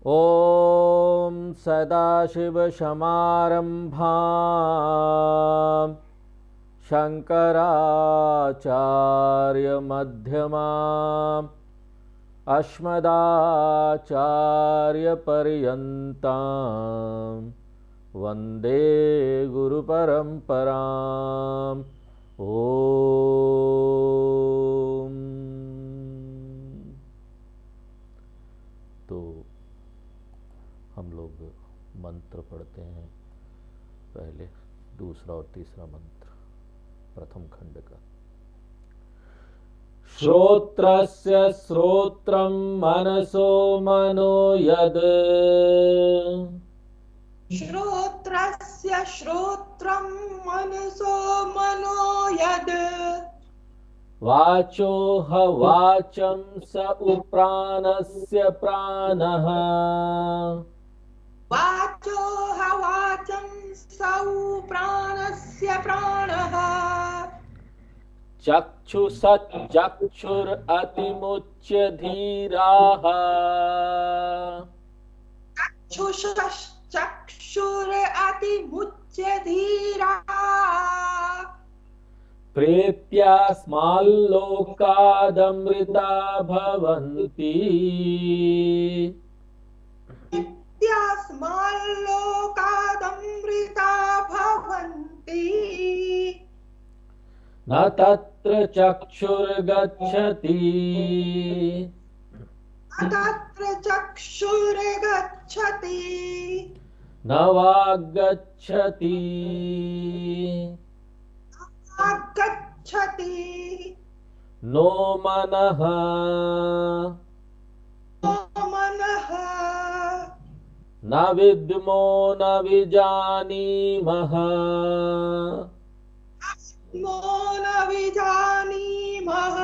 ॐ सदाशिवसमारम्भां शङ्कराचार्यमध्यमाम् अस्मदाचार्यपर्यन्तां वन्दे गुरुपरम्पराम्। ॐ। तो हम लोग मंत्र पढ़ते हैं, पहले दूसरा और तीसरा मंत्र प्रथम खंड का। श्रोत्रस्य श्रोत्रं मनसो मनो यद, श्रोत्रस्य श्रोत्रं मनसो मनो यद, वाचो ह वाचं स उप्राणस्य प्राणः, वाचो ह वाचं सौ प्राणस्य प्राणः, चक्षुषच्चक्षुरतिमुच्य धीराः, चक्षुषश्चक्षुरतिमुच्य धीराः, प्रेत्यास्माल्लोकादमृता भवन्ति, इत्यास्माल्लोकादमृता भवन्ति, न तत्र चक्षुर्गच्छति, तत्र चक्षुर्गच्छति, न वाग्गच्छति, गच्छति, नो मनः, मनः, न विद्मो न विजानीमः, मो न विजानीमः,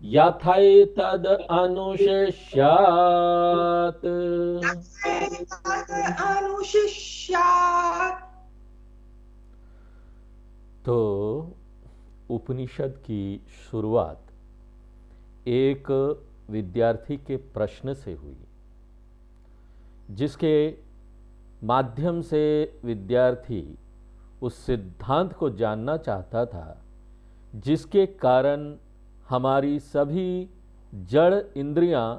यथैतद् अनुशिष्यात्, अनुशिष्यात्। तो उपनिषद की शुरुआत एक विद्यार्थी के प्रश्न से हुई, जिसके माध्यम से विद्यार्थी उस सिद्धांत को जानना चाहता था जिसके कारण हमारी सभी जड़ इंद्रियां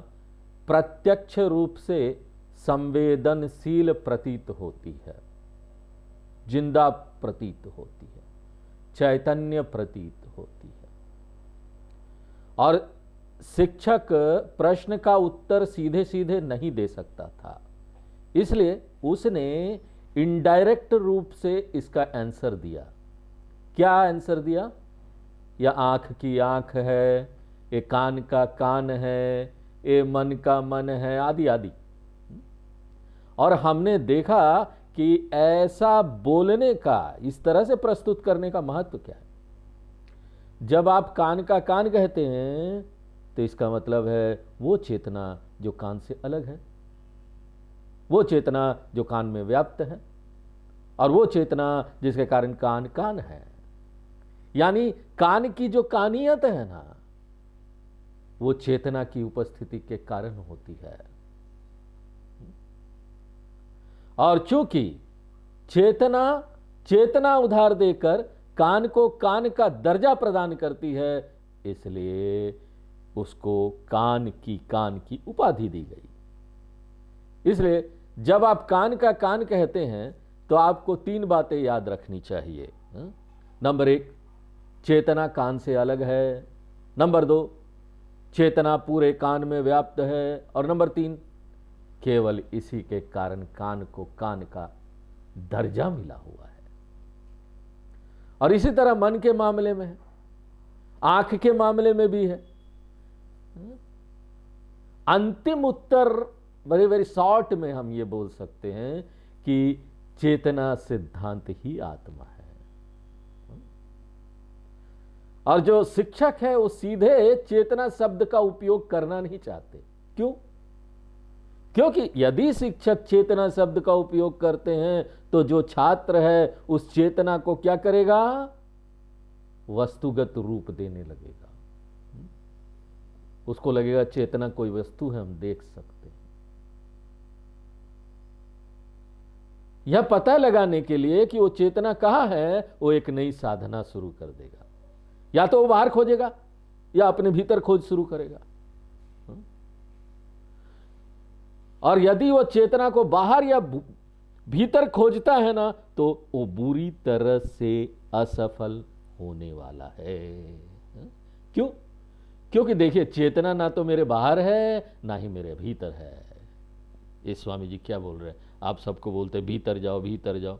प्रत्यक्ष रूप से संवेदनशील प्रतीत होती है, जिंदा प्रतीत होती है, चैतन्य प्रतीत होती है। और शिक्षक प्रश्न का उत्तर सीधे सीधे नहीं दे सकता था, इसलिए उसने इनडायरेक्ट रूप से इसका आंसर दिया। क्या आंसर दिया? यह आँख की आँख है, ये कान का कान है, ये मन का मन है, आदि आदि। और हमने देखा कि ऐसा बोलने का, इस तरह से प्रस्तुत करने का महत्व क्या है। जब आप कान का कान कहते हैं तो इसका मतलब है वो चेतना जो कान से अलग है, वो चेतना जो कान में व्याप्त है, और वो चेतना जिसके कारण कान कान है। यानी कान की जो कानियत है ना, वो चेतना की उपस्थिति के कारण होती है। और चूंकि चेतना उधार देकर कान को कान का दर्जा प्रदान करती है, इसलिए उसको कान की उपाधि दी गई। इसलिए जब आप कान का कान कहते हैं तो आपको तीन बातें याद रखनी चाहिए। नंबर एक, चेतना कान से अलग है। नंबर दो, चेतना पूरे कान में व्याप्त है। और नंबर तीन, केवल इसी के कारण कान को कान का दर्जा मिला हुआ है। और इसी तरह मन के मामले में है, आंख के मामले में भी है। अंतिम उत्तर वेरी वेरी शॉर्ट में हम ये बोल सकते हैं कि चेतना सिद्धांत ही आत्मा है। और जो शिक्षक है वो सीधे चेतना शब्द का उपयोग करना नहीं चाहते। क्यों? क्योंकि यदि शिक्षक चेतना शब्द का उपयोग करते हैं तो जो छात्र है उस चेतना को क्या करेगा? वस्तुगत रूप देने लगेगा। उसको लगेगा चेतना कोई वस्तु है, हम देख सकते हैं। यह पता लगाने के लिए कि वो चेतना कहाँ है, वो एक नई साधना शुरू कर देगा। या तो वो बाहर खोजेगा या अपने भीतर खोज शुरू करेगा। और यदि वो चेतना को बाहर या भीतर खोजता है ना, तो वो बुरी तरह से असफल होने वाला है। क्यों? क्योंकि देखिए, चेतना ना तो मेरे बाहर है ना ही मेरे भीतर है। ये स्वामी जी क्या बोल रहे हैं? आप सबको बोलते भीतर जाओ भीतर जाओ।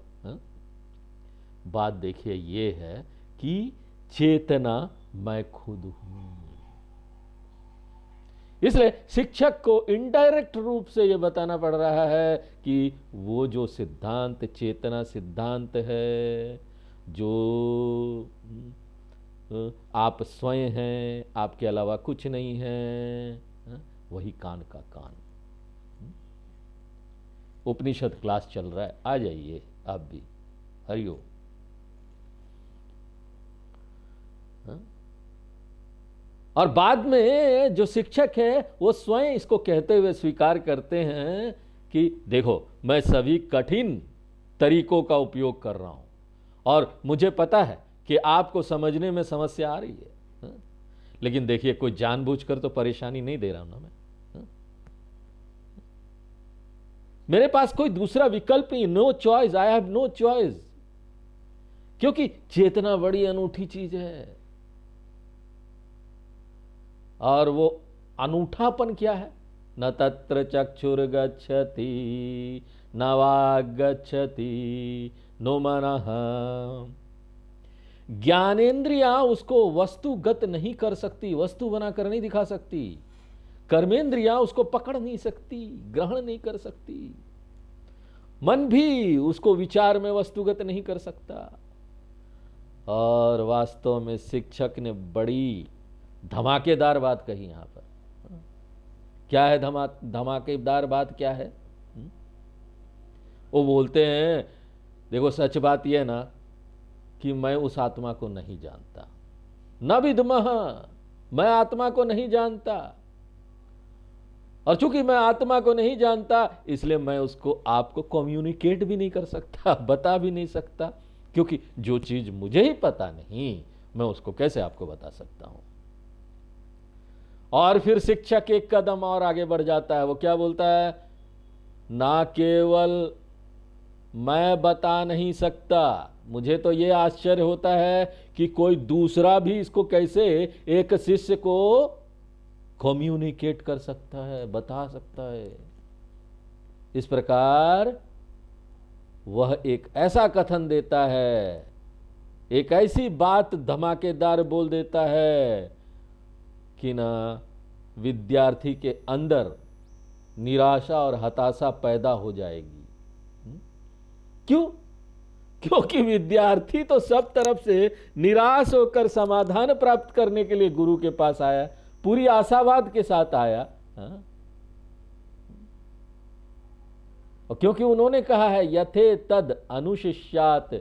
बात देखिए ये है कि चेतना मैं खुद हूं। इसलिए शिक्षक को इनडायरेक्ट रूप से यह बताना पड़ रहा है कि वो जो सिद्धांत, चेतना सिद्धांत है, जो आप स्वयं हैं, आपके अलावा कुछ नहीं है, वही कान का कान। उपनिषद क्लास चल रहा है, आ जाइए आप भी। हरिओम। और बाद में जो शिक्षक है वो स्वयं इसको कहते हुए स्वीकार करते हैं कि देखो, मैं सभी कठिन तरीकों का उपयोग कर रहा हूं और मुझे पता है कि आपको समझने में समस्या आ रही है, लेकिन देखिए, कोई जानबूझकर तो परेशानी नहीं दे रहा हूं ना मैं। मेरे पास कोई दूसरा विकल्प नहीं, no choice, I have no choice. क्योंकि चेतना बड़ी अनूठी चीज है। और वो अनूठापन क्या है? न तत्र चक्षुर गच्छति न वाग गच्छति नो मनः। ज्ञानेन्द्रियां उसको वस्तुगत नहीं कर सकती, वस्तु बनाकर नहीं दिखा सकती। कर्मेंद्रियां उसको पकड़ नहीं सकती, ग्रहण नहीं कर सकती। मन भी उसको विचार में वस्तुगत नहीं कर सकता। और वास्तव में शिक्षक ने बड़ी धमाकेदार बात कही यहां पर। क्या है धमाकेदार बात क्या है? वो बोलते हैं, देखो सच बात यह ना कि मैं उस आत्मा को नहीं जानता, न विद्मः, मैं आत्मा को नहीं जानता। और चूंकि मैं आत्मा को नहीं जानता, इसलिए मैं उसको आपको कम्युनिकेट भी नहीं कर सकता, बता भी नहीं सकता। क्योंकि जो चीज मुझे ही पता नहीं, मैं उसको कैसे आपको बता सकता हूं। और फिर शिक्षक एक कदम और आगे बढ़ जाता है। वो क्या बोलता है? ना केवल मैं बता नहीं सकता, मुझे तो यह आश्चर्य होता है कि कोई दूसरा भी इसको कैसे एक शिष्य को कम्युनिकेट कर सकता है, बता सकता है। इस प्रकार वह एक ऐसा कथन देता है, एक ऐसी बात धमाकेदार बोल देता है कि ना विद्यार्थी के अंदर निराशा और हताशा पैदा हो जाएगी। क्यों? क्योंकि विद्यार्थी तो सब तरफ से निराश होकर समाधान प्राप्त करने के लिए गुरु के पास आया, पूरी आशावाद के साथ आया। और क्योंकि उन्होंने कहा है यथे तद अनुशिष्यात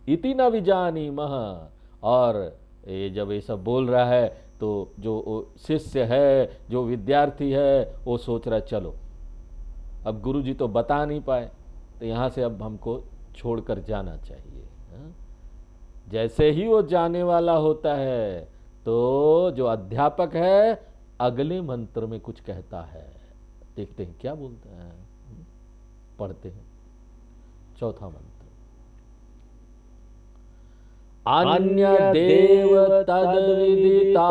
इति न विजानीमः। और ये जब ये सब बोल रहा है तो जो शिष्य है, जो विद्यार्थी है, वो सोच रहा है चलो अब गुरु जी तो बता नहीं पाए, तो यहाँ से अब हमको छोड़कर जाना चाहिए। जैसे ही वो जाने वाला होता है तो जो अध्यापक है अगले मंत्र में कुछ कहता है। देखते हैं क्या बोलता है, पढ़ते हैं चौथा मंत्र। अन्य देव तद्विदिताद्,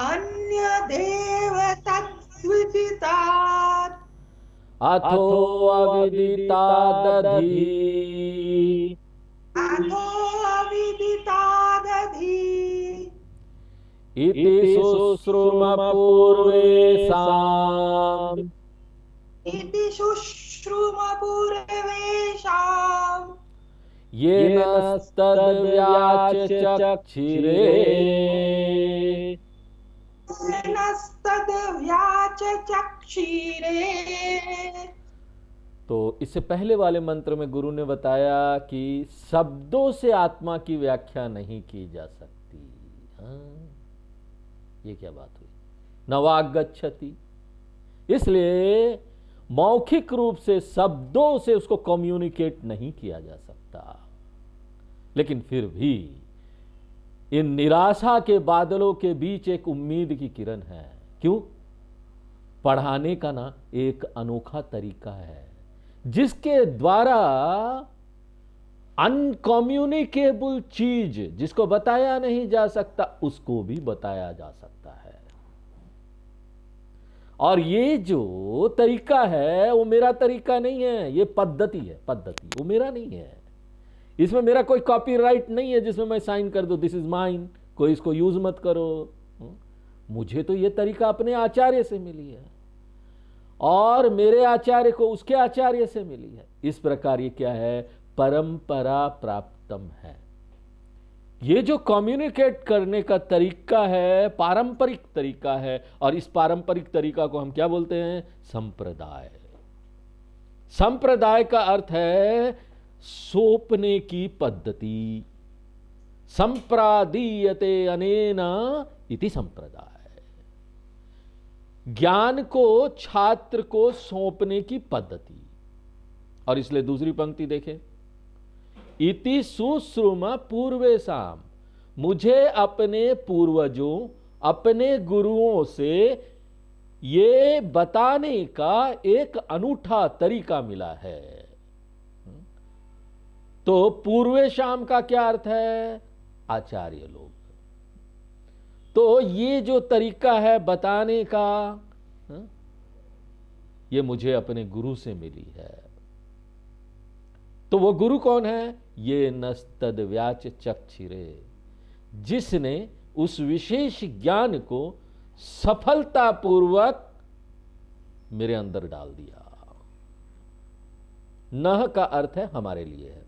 अन्य देव तद्विदितात् अथो अविदितादधि, अथो अविदितादधि इति शुश्रुम पूर्वेषाम्, इति शुश्रुम पूर्वेषाम् येनस्तद्व्याचचक्षिरे, येनस्तद्व्याचचक्षिरे। तो इससे पहले वाले मंत्र में गुरु ने बताया कि शब्दों से आत्मा की व्याख्या नहीं की जा सकती। ये क्या बात हुई? न वाग गच्छति। इसलिए मौखिक रूप से शब्दों से उसको कम्युनिकेट नहीं किया जा सकता। लेकिन फिर भी इन निराशा के बादलों के बीच एक उम्मीद की किरण है। क्यों? पढ़ाने का ना एक अनोखा तरीका है जिसके द्वारा अनकम्युनिकेबल चीज, जिसको बताया नहीं जा सकता, उसको भी बताया जा सकता है। और ये जो तरीका है वो मेरा तरीका नहीं है, ये पद्धति है, पद्धति, वो मेरा नहीं है। इसमें मेरा कोई कॉपीराइट नहीं है जिसमें मैं साइन कर दूं दिस इज माइन, कोई इसको यूज मत करो। मुझे तो ये तरीका अपने आचार्य से मिली है और मेरे आचार्य को उसके आचार्य से मिली है। इस प्रकार ये क्या है? परंपरा प्राप्तम है। ये जो कम्युनिकेट करने का तरीका है पारंपरिक तरीका है, और इस पारंपरिक तरीका को हम क्या बोलते हैं? संप्रदाय। संप्रदाय का अर्थ है सौंपने की पद्धति। संप्रादीयते अनेना इति संप्रदाय। ज्ञान को छात्र को सौंपने की पद्धति। और इसलिए दूसरी पंक्ति देखें, इति सुश्रुम पूर्वेशाम, मुझे अपने पूर्वजों, अपने गुरुओं से ये बताने का एक अनूठा तरीका मिला है। तो पूर्वेशाम का क्या अर्थ है? आचार्य लोग। तो ये जो तरीका है बताने का, ये मुझे अपने गुरु से मिली है। तो वो गुरु कौन है? ये नस्तद व्याच चक्षिरे, जिसने उस विशेष ज्ञान को सफलतापूर्वक मेरे अंदर डाल दिया। नह का अर्थ है हमारे लिए है।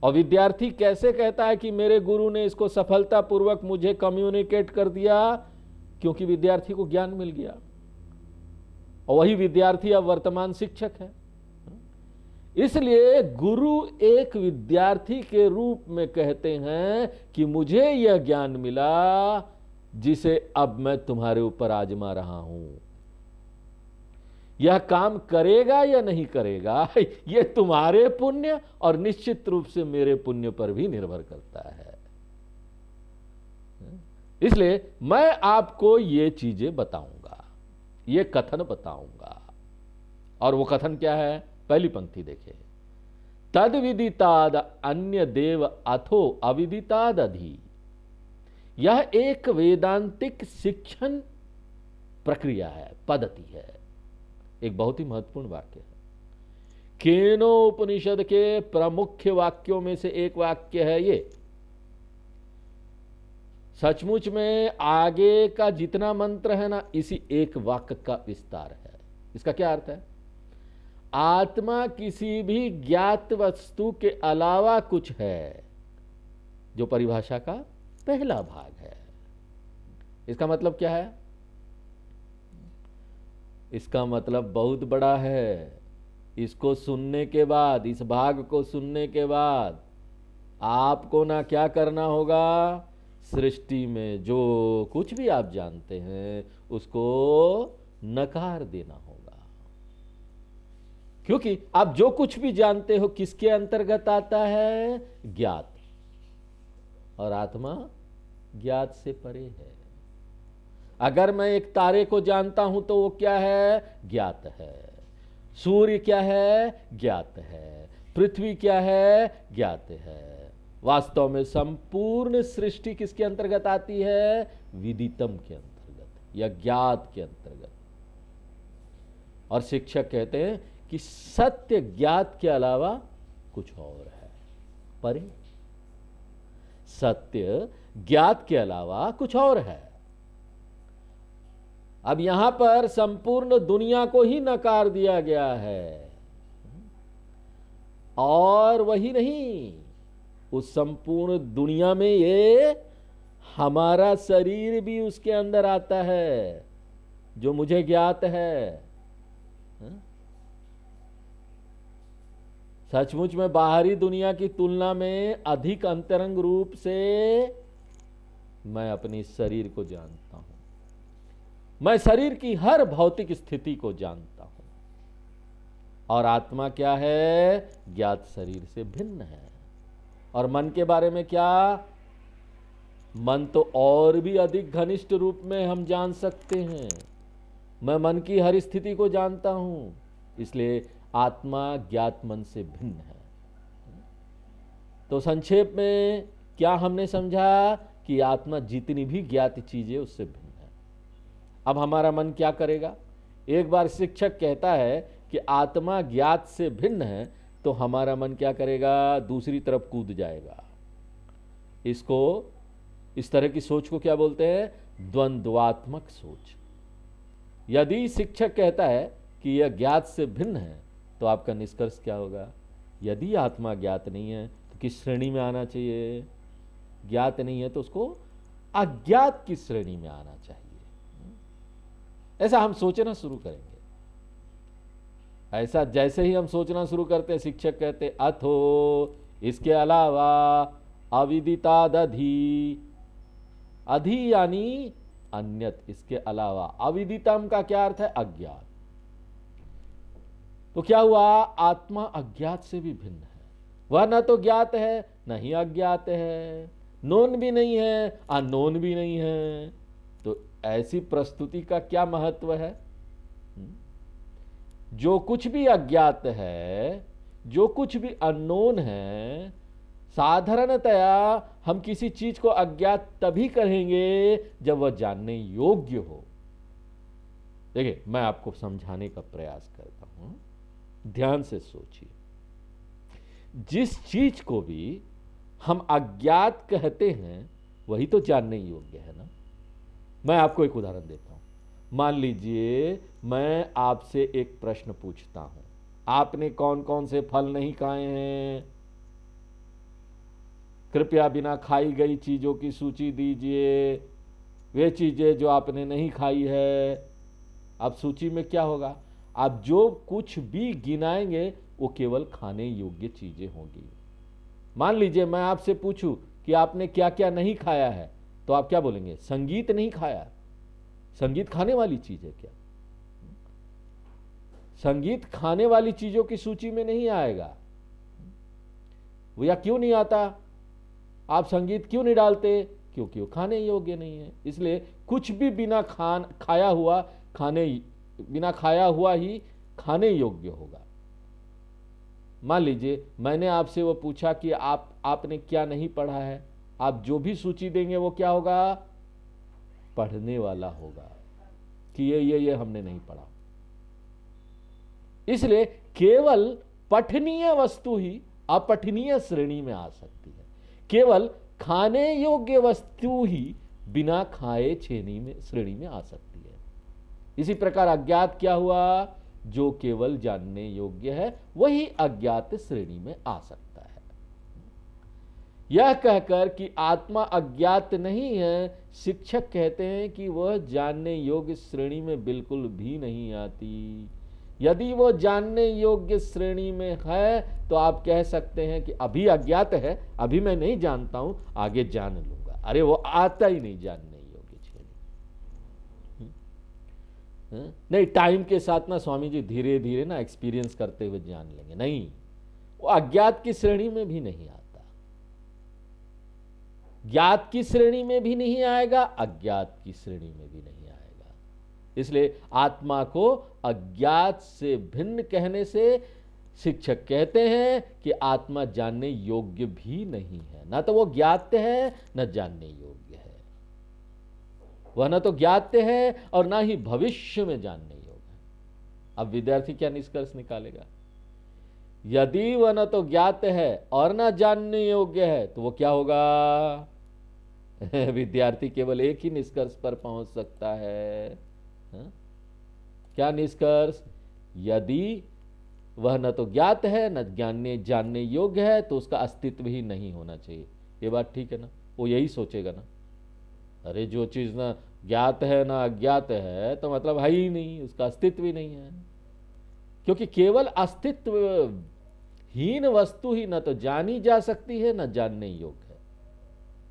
और विद्यार्थी कैसे कहता है कि मेरे गुरु ने इसको सफलतापूर्वक मुझे कम्युनिकेट कर दिया? क्योंकि विद्यार्थी को ज्ञान मिल गया और वही विद्यार्थी अब वर्तमान शिक्षक है। इसलिए गुरु एक विद्यार्थी के रूप में कहते हैं कि मुझे यह ज्ञान मिला जिसे अब मैं तुम्हारे ऊपर आजमा रहा हूं। यह काम करेगा या नहीं करेगा, यह तुम्हारे पुण्य और निश्चित रूप से मेरे पुण्य पर भी निर्भर करता है। इसलिए मैं आपको ये चीजें बताऊंगा, ये कथन बताऊंगा। और वो कथन क्या है? पहली पंक्ति देखिए, तद विदिताद अन्य देव अथो अविदिताद अधि। यह एक वेदांतिक शिक्षण प्रक्रिया है, पद्धति है। एक बहुत ही महत्वपूर्ण वाक्य है। केनो उपनिषद के प्रमुख वाक्यों में से एक वाक्य है ये। सचमुच में आगे का जितना मंत्र है ना, इसी एक वाक्य का विस्तार है। इसका क्या अर्थ है? आत्मा किसी भी ज्ञात वस्तु के अलावा कुछ है, जो परिभाषा का पहला भाग है। इसका मतलब क्या है? इसका मतलब बहुत बड़ा है। इसको सुनने के बाद, इस भाग को सुनने के बाद आपको ना क्या करना होगा? सृष्टि में जो कुछ भी आप जानते हैं उसको नकार देना होगा। क्योंकि आप जो कुछ भी जानते हो किसके अंतर्गत आता है? ज्ञात। और आत्मा ज्ञात से परे है। अगर मैं एक तारे को जानता हूं तो वो क्या है? ज्ञात है। सूर्य क्या है? ज्ञात है। पृथ्वी क्या है? ज्ञात है। वास्तव में संपूर्ण सृष्टि किसके अंतर्गत आती है? विदितम के अंतर्गत या ज्ञात के अंतर्गत। और शिक्षक कहते हैं कि सत्य ज्ञात के अलावा कुछ और है, परे। सत्य ज्ञात के अलावा कुछ और है। अब यहां पर संपूर्ण दुनिया को ही नकार दिया गया है। और वही नहीं, उस संपूर्ण दुनिया में ये हमारा शरीर भी उसके अंदर आता है, जो मुझे ज्ञात है। सचमुच में बाहरी दुनिया की तुलना में अधिक अंतरंग रूप से मैं अपनी शरीर को जानता हूं। मैं शरीर की हर भौतिक स्थिति को जानता हूं। और आत्मा क्या है? ज्ञात शरीर से भिन्न है। और मन के बारे में क्या? मन तो और भी अधिक घनिष्ठ रूप में हम जान सकते हैं। मैं मन की हर स्थिति को जानता हूं, इसलिए आत्मा ज्ञात मन से भिन्न है। तो संक्षेप में क्या हमने समझा कि आत्मा जितनी भी ज्ञात चीजें उससे भिन्न है। अब हमारा मन क्या करेगा? एक बार शिक्षक कहता है कि आत्मा ज्ञात से भिन्न है, तो हमारा मन क्या करेगा? दूसरी तरफ कूद जाएगा। इसको, इस तरह की सोच को क्या बोलते हैं? द्वंद्वात्मक सोच। यदि शिक्षक कहता है कि यह ज्ञात से भिन्न है, तो आपका निष्कर्ष क्या होगा? यदि आत्मा ज्ञात नहीं है तो किस श्रेणी में आना चाहिए? ज्ञात नहीं है तो उसको अज्ञात की श्रेणी में आना चाहिए। ऐसा हम सोचना शुरू करेंगे। ऐसा जैसे ही हम सोचना शुरू करते हैं, शिक्षक कहते अथो इसके अलावा अविदितादधि, अधि यानी अन्यत, इसके अलावा। अविदितम का क्या अर्थ है? अज्ञात। तो क्या हुआ? आत्मा अज्ञात से भी भिन्न है। वह न तो ज्ञात है न ही अज्ञात है, नोन भी नहीं है अनोन भी नहीं है। तो ऐसी प्रस्तुति का क्या महत्व है? जो कुछ भी अज्ञात है, जो कुछ भी अननोन है, साधारणतया हम किसी चीज को अज्ञात तभी कहेंगे जब वह जानने योग्य हो। देखिए, मैं आपको समझाने का प्रयास करता हूं, ध्यान से सोचिए। जिस चीज को भी हम अज्ञात कहते हैं वही तो जानने योग्य है ना। मैं आपको एक उदाहरण देता हूं। मान लीजिए मैं आपसे एक प्रश्न पूछता हूं, आपने कौन कौन से फल नहीं खाए हैं? कृपया बिना खाई गई चीजों की सूची दीजिए, वे चीजें जो आपने नहीं खाई है। अब सूची में क्या होगा? आप जो कुछ भी गिनाएंगे वो केवल खाने योग्य चीजें होंगी। मान लीजिए मैं आपसे पूछूं कि आपने क्या क्या नहीं खाया है, तो आप क्या बोलेंगे? संगीत नहीं खाया। संगीत खाने वाली चीज है क्या? संगीत खाने वाली चीजों की सूची में नहीं आएगा। वो या क्यों नहीं आता? आप संगीत क्यों नहीं डालते? क्योंकि वो खाने योग्य नहीं है। इसलिए कुछ भी बिना खाया हुआ ही खाने योग्य होगा। मान लीजिए मैंने आपसे वो पूछा कि आपने क्या नहीं पढ़ा है, आप जो भी सूची देंगे वो क्या होगा? पढ़ने वाला होगा कि ये हमने नहीं पढ़ा। इसलिए केवल पठनीय वस्तु ही अपठनीय श्रेणी में आ सकती है। केवल खाने योग्य वस्तु ही बिना खाए श्रेणी में आ सकती है। इसी प्रकार अज्ञात क्या हुआ? जो केवल जानने योग्य है वही अज्ञात श्रेणी में आ सकता है। यह कहकर कि आत्मा अज्ञात नहीं है, शिक्षक कहते हैं कि वह जानने योग्य श्रेणी में बिल्कुल भी नहीं आती। यदि वो जानने योग्य श्रेणी में है तो आप कह सकते हैं कि अभी अज्ञात है, अभी मैं नहीं जानता हूं, आगे जान लूंगा। अरे वो आता ही नहीं जानने योग्य श्रेणी। नहीं, टाइम के साथ ना स्वामी जी धीरे धीरे ना एक्सपीरियंस करते हुए जान लेंगे। नहीं, वो अज्ञात की श्रेणी में भी नहीं आता, ज्ञात की श्रेणी में भी नहीं आएगा, अज्ञात की श्रेणी में भी नहीं आएगा। इसलिए आत्मा को अज्ञात से भिन्न कहने से शिक्षक कहते हैं कि आत्मा जानने योग्य भी नहीं है। ना तो वो ज्ञात है न जानने योग्य है। वह न तो ज्ञात है और ना ही भविष्य में जानने योग्य है। अब विद्यार्थी क्या निष्कर्ष निकालेगा? यदि वह न तो ज्ञात है और ना जानने योग्य है तो वो क्या होगा? विद्यार्थी केवल एक ही निष्कर्ष पर पहुंच सकता है। क्या निष्कर्ष? यदि वह न तो ज्ञात है न जानने योग्य है तो उसका अस्तित्व ही नहीं होना चाहिए। ये बात ठीक है ना? वो यही सोचेगा ना, अरे जो चीज ना ज्ञात है ना अज्ञात है तो मतलब है ही नहीं, उसका अस्तित्व ही नहीं है। क्योंकि केवल अस्तित्व हीन वस्तु ही न तो जानी जा सकती है न जानने योग्य है।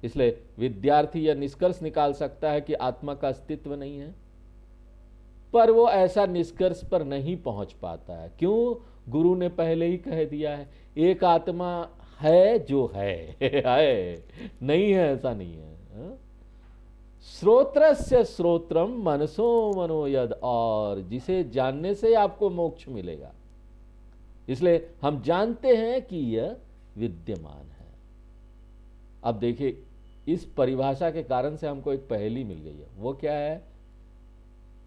इसलिए विद्यार्थी यह निष्कर्ष निकाल सकता है कि आत्मा का अस्तित्व नहीं है, पर वो ऐसा निष्कर्ष पर नहीं पहुंच पाता है। क्यों? गुरु ने पहले ही कह दिया है, एक आत्मा है जो है है, नहीं है ऐसा नहीं है। हाँ? श्रोत्रस्य श्रोत्रम मनसो मनो यद, और जिसे जानने से आपको मोक्ष मिलेगा। इसलिए हम जानते हैं कि यह विद्यमान है। अब देखिए, इस परिभाषा के कारण से हमको एक पहेली मिल गई है। वो क्या है?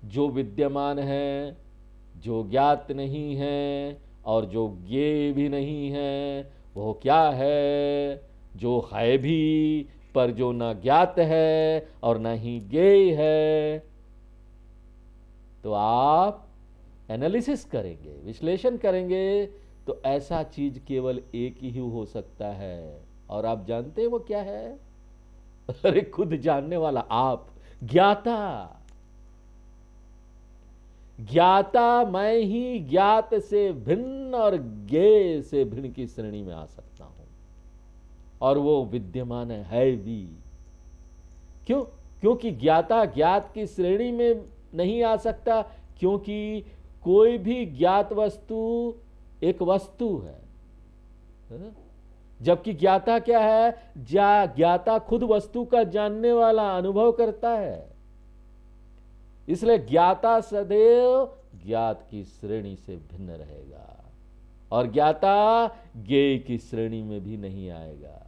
जो विद्यमान है, जो ज्ञात नहीं है और जो ज्ञेय भी नहीं है, वो क्या है? जो है भी पर जो ना ज्ञात है और ना ही ज्ञेय है। तो आप एनालिसिस करेंगे, विश्लेषण करेंगे, तो ऐसा चीज केवल एक ही हो सकता है। और आप जानते हैं वो क्या है? अरे खुद जानने वाला आप, ज्ञाता। ज्ञाता मैं ही ज्ञात से भिन्न और ज्ञेय से भिन्न की श्रेणी में आ सकता हूं, और वो विद्यमान है भी। क्यों? क्योंकि ज्ञाता ज्ञात की श्रेणी में नहीं आ सकता, क्योंकि कोई भी ज्ञात वस्तु एक वस्तु है, जबकि ज्ञाता क्या है? ज्ञाता खुद वस्तु का जानने वाला, अनुभव करता है। इसलिए ज्ञाता सदैव ज्ञात की श्रेणी से भिन्न रहेगा, और ज्ञाता ज्ञेय की श्रेणी में भी नहीं आएगा।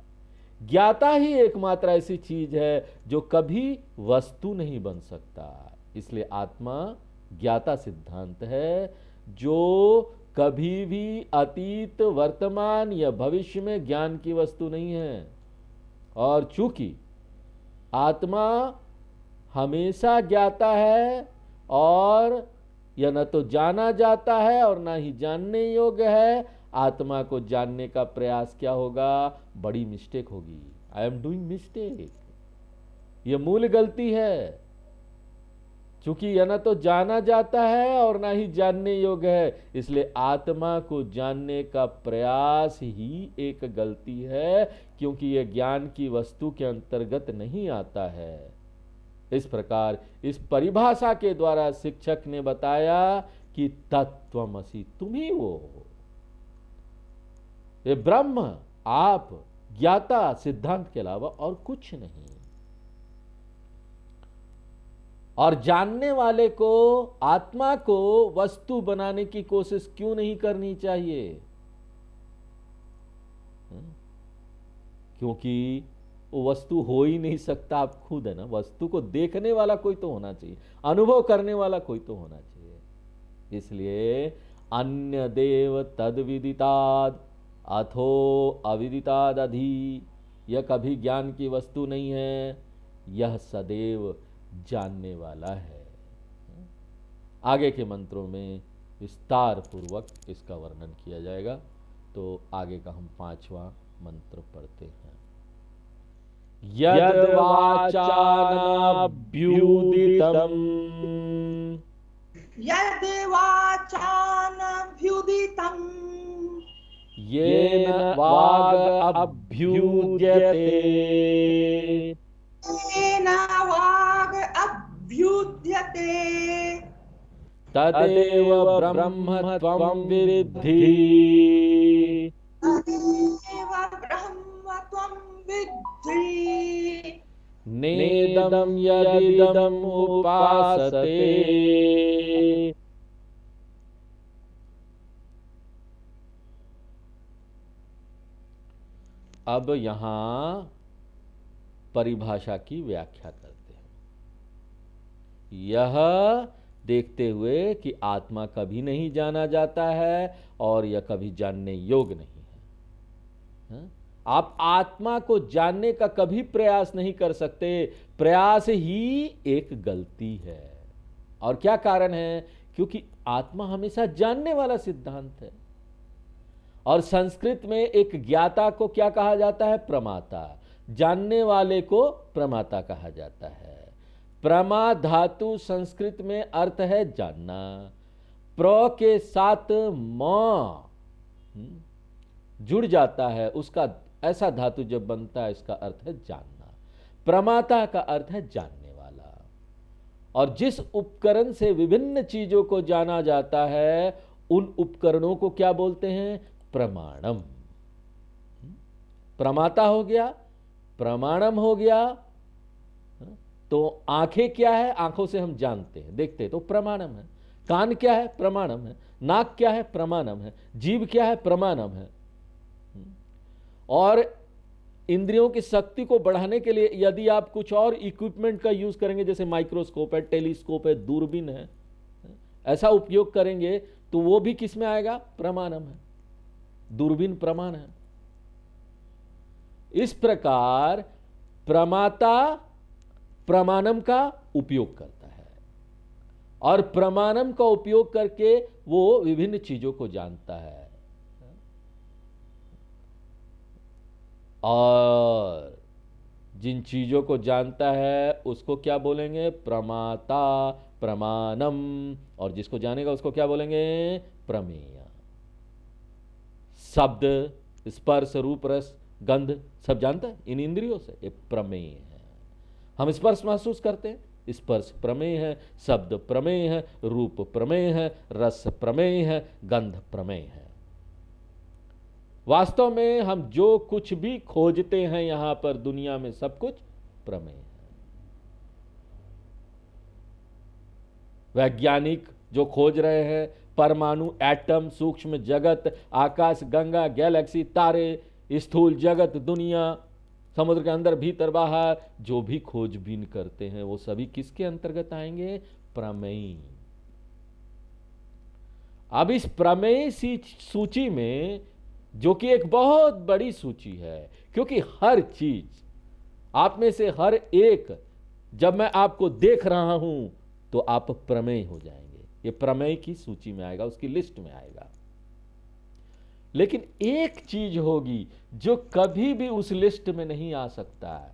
ज्ञाता ही एकमात्र ऐसी चीज है जो कभी वस्तु नहीं बन सकता। इसलिए आत्मा ज्ञाता सिद्धांत है, जो कभी भी अतीत, वर्तमान या भविष्य में ज्ञान की वस्तु नहीं है। और चूंकि आत्मा हमेशा ज्ञाता है, और यह न तो जाना जाता है और ना ही जानने योग्य है, आत्मा को जानने का प्रयास क्या होगा? बड़ी मिस्टेक होगी। आई एम डूइंग मिस्टेक, यह मूल गलती है। चूंकि यह न तो जाना जाता है और ना ही जानने योग्य है, इसलिए आत्मा को जानने का प्रयास ही एक गलती है, क्योंकि यह ज्ञान की वस्तु के अंतर्गत नहीं आता है। इस प्रकार इस परिभाषा के द्वारा शिक्षक ने बताया कि तत्वमसि, तुम ही वो हो, ये ब्रह्म, आप ज्ञाता सिद्धांत के अलावा और कुछ नहीं। और जानने वाले को, आत्मा को वस्तु बनाने की कोशिश क्यों नहीं करनी चाहिए? क्योंकि वो वस्तु हो ही नहीं सकता। आप खुद है ना, वस्तु को देखने वाला कोई तो होना चाहिए, अनुभव करने वाला कोई तो होना चाहिए। इसलिए अन्य देव तद विदिताद अथो अविदिताद अधि, यह कभी ज्ञान की वस्तु नहीं है, यह सदैव जानने वाला है। आगे के मंत्रों में विस्तार पूर्वक इसका वर्णन किया जाएगा। तो आगे का हम 5वां मंत्र पढ़ते हैं। यद वाचानभ्युदितम् यद् वाचानभ्युदितम् येन वाग अभ्युद्यते येन वाग् अभ्युद्यते तदेव ब्रह्म त्वं विद्धि। तदेव ब्रह्म त्वं विद्धि। नेदं यदिदम् उपासते। अब यहां परिभाषा की व्याख्या करते हैं। यह देखते हुए कि आत्मा कभी नहीं जाना जाता है और यह कभी जानने योग्य नहीं है। आप आत्मा को जानने का कभी प्रयास नहीं कर सकते। प्रयास ही एक गलती है। और क्या कारण है? क्योंकि आत्मा हमेशा जानने वाला सिद्धांत है। और संस्कृत में एक ज्ञाता को क्या कहा जाता है? प्रमाता। जानने वाले को प्रमाता कहा जाता है। प्रमा धातु संस्कृत में अर्थ है जानना। प्र के साथ म जुड़ जाता है, उसका ऐसा धातु जब बनता है, इसका अर्थ है जानना। प्रमाता का अर्थ है जानने वाला। और जिस उपकरण से विभिन्न चीजों को जाना जाता है, उन उपकरणों को क्या बोलते हैं? प्रमाणम। प्रमाता हो गया, प्रमाणम हो गया। तो आंखें क्या है? आंखों से हम जानते हैं, देखते हैं, तो प्रमाणम है। कान क्या है? प्रमाणम है। नाक क्या है? प्रमाणम है। जीभ क्या है? प्रमाणम है। और इंद्रियों की शक्ति को बढ़ाने के लिए यदि आप कुछ और इक्विपमेंट का यूज करेंगे, जैसे माइक्रोस्कोप है, टेलीस्कोप है, दूरबीन है, ऐसा उपयोग करेंगे तो वो भी किस में आएगा? प्रमाणम है। दूरबीन प्रमाण है। इस प्रकार प्रमाता प्रमाणम का उपयोग करता है और प्रमाणम का उपयोग करके वो विभिन्न चीजों को जानता है। और जिन चीजों को जानता है उसको क्या बोलेंगे? प्रमाता, प्रमाणम। और जिसको जानेगा उसको क्या बोलेंगे? प्रमेय। शब्द, स्पर्श, रूप, रस, गंध सब जानता है इन इंद्रियों से, ये प्रमेय है। हम स्पर्श महसूस करते हैं, स्पर्श प्रमेय है, शब्द प्रमेय है, रूप प्रमेय है, रस प्रमेय है, गंध प्रमेय है। वास्तव में हम जो कुछ भी खोजते हैं यहां पर दुनिया में, सब कुछ प्रमेय है। वैज्ञानिक जो खोज रहे हैं, परमाणु, एटम, सूक्ष्म जगत, आकाश गंगा, गैलेक्सी, तारे, स्थूल जगत, दुनिया, समुद्र के अंदर भीतर बाहर, जो भी खोजबीन करते हैं वो सभी किसके अंतर्गत आएंगे? प्रमेय। अब इस प्रमेय सूची में, जो कि एक बहुत बड़ी सूची है, क्योंकि हर चीज आप में से हर एक, जब मैं आपको देख रहा हूं तो आप प्रमेय हो जाएंगे। ये प्रमेय की सूची में आएगा, उसकी लिस्ट में आएगा। लेकिन एक चीज होगी जो कभी भी उस लिस्ट में नहीं आ सकता है।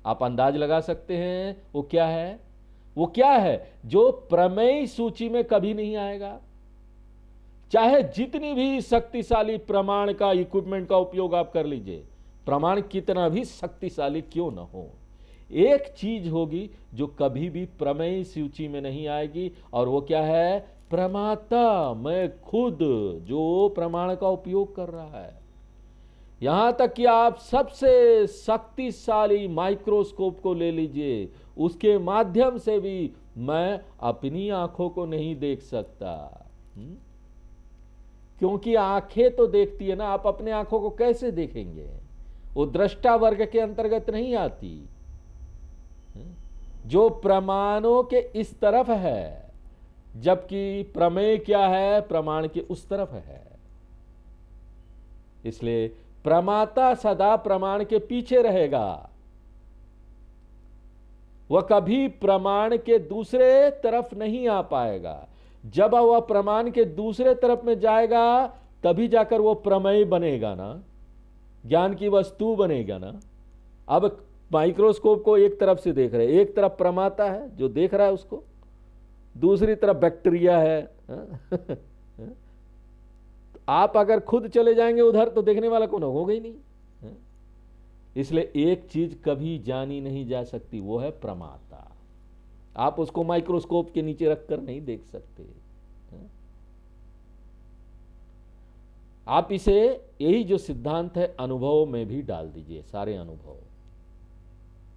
आप अंदाज लगा सकते हैं वो क्या है? वो क्या है जो प्रमेय सूची में कभी नहीं आएगा? चाहे जितनी भी शक्तिशाली प्रमाण का इक्विपमेंट का उपयोग आप कर लीजिए, प्रमाण कितना भी शक्तिशाली क्यों ना हो, एक चीज होगी जो कभी भी प्रमेय सूची में नहीं आएगी, और वो क्या है? प्रमाता, मैं खुद जो प्रमाण का उपयोग कर रहा है। यहां तक कि आप सबसे शक्तिशाली माइक्रोस्कोप को ले लीजिए, उसके माध्यम से भी मैं अपनी आंखों को नहीं देख सकता। क्योंकि आंखें तो देखती है ना, आप अपने आंखों को कैसे देखेंगे? वो दृष्टा वर्ग के अंतर्गत नहीं आती, जो प्रमाणों के इस तरफ है, जबकि प्रमेय क्या है? प्रमाण के उस तरफ है। इसलिए प्रमाता सदा प्रमाण के पीछे रहेगा, वह कभी प्रमाण के दूसरे तरफ नहीं आ पाएगा। जब वह प्रमाण के दूसरे तरफ में जाएगा तभी जाकर वो प्रमेय बनेगा ना, ज्ञान की वस्तु बनेगा ना। अब माइक्रोस्कोप को एक तरफ से देख रहे हैं, एक तरफ प्रमाता है जो देख रहा है उसको, दूसरी तरफ बैक्टीरिया है। आप अगर खुद चले जाएंगे उधर तो देखने वाला कौन होगा ही नहीं। इसलिए एक चीज कभी जानी नहीं जा सकती, वो है प्रमाता। आप उसको माइक्रोस्कोप के नीचे रखकर नहीं देख सकते। आप इसे, यही जो सिद्धांत है, अनुभव में भी डाल दीजिए। सारे अनुभव,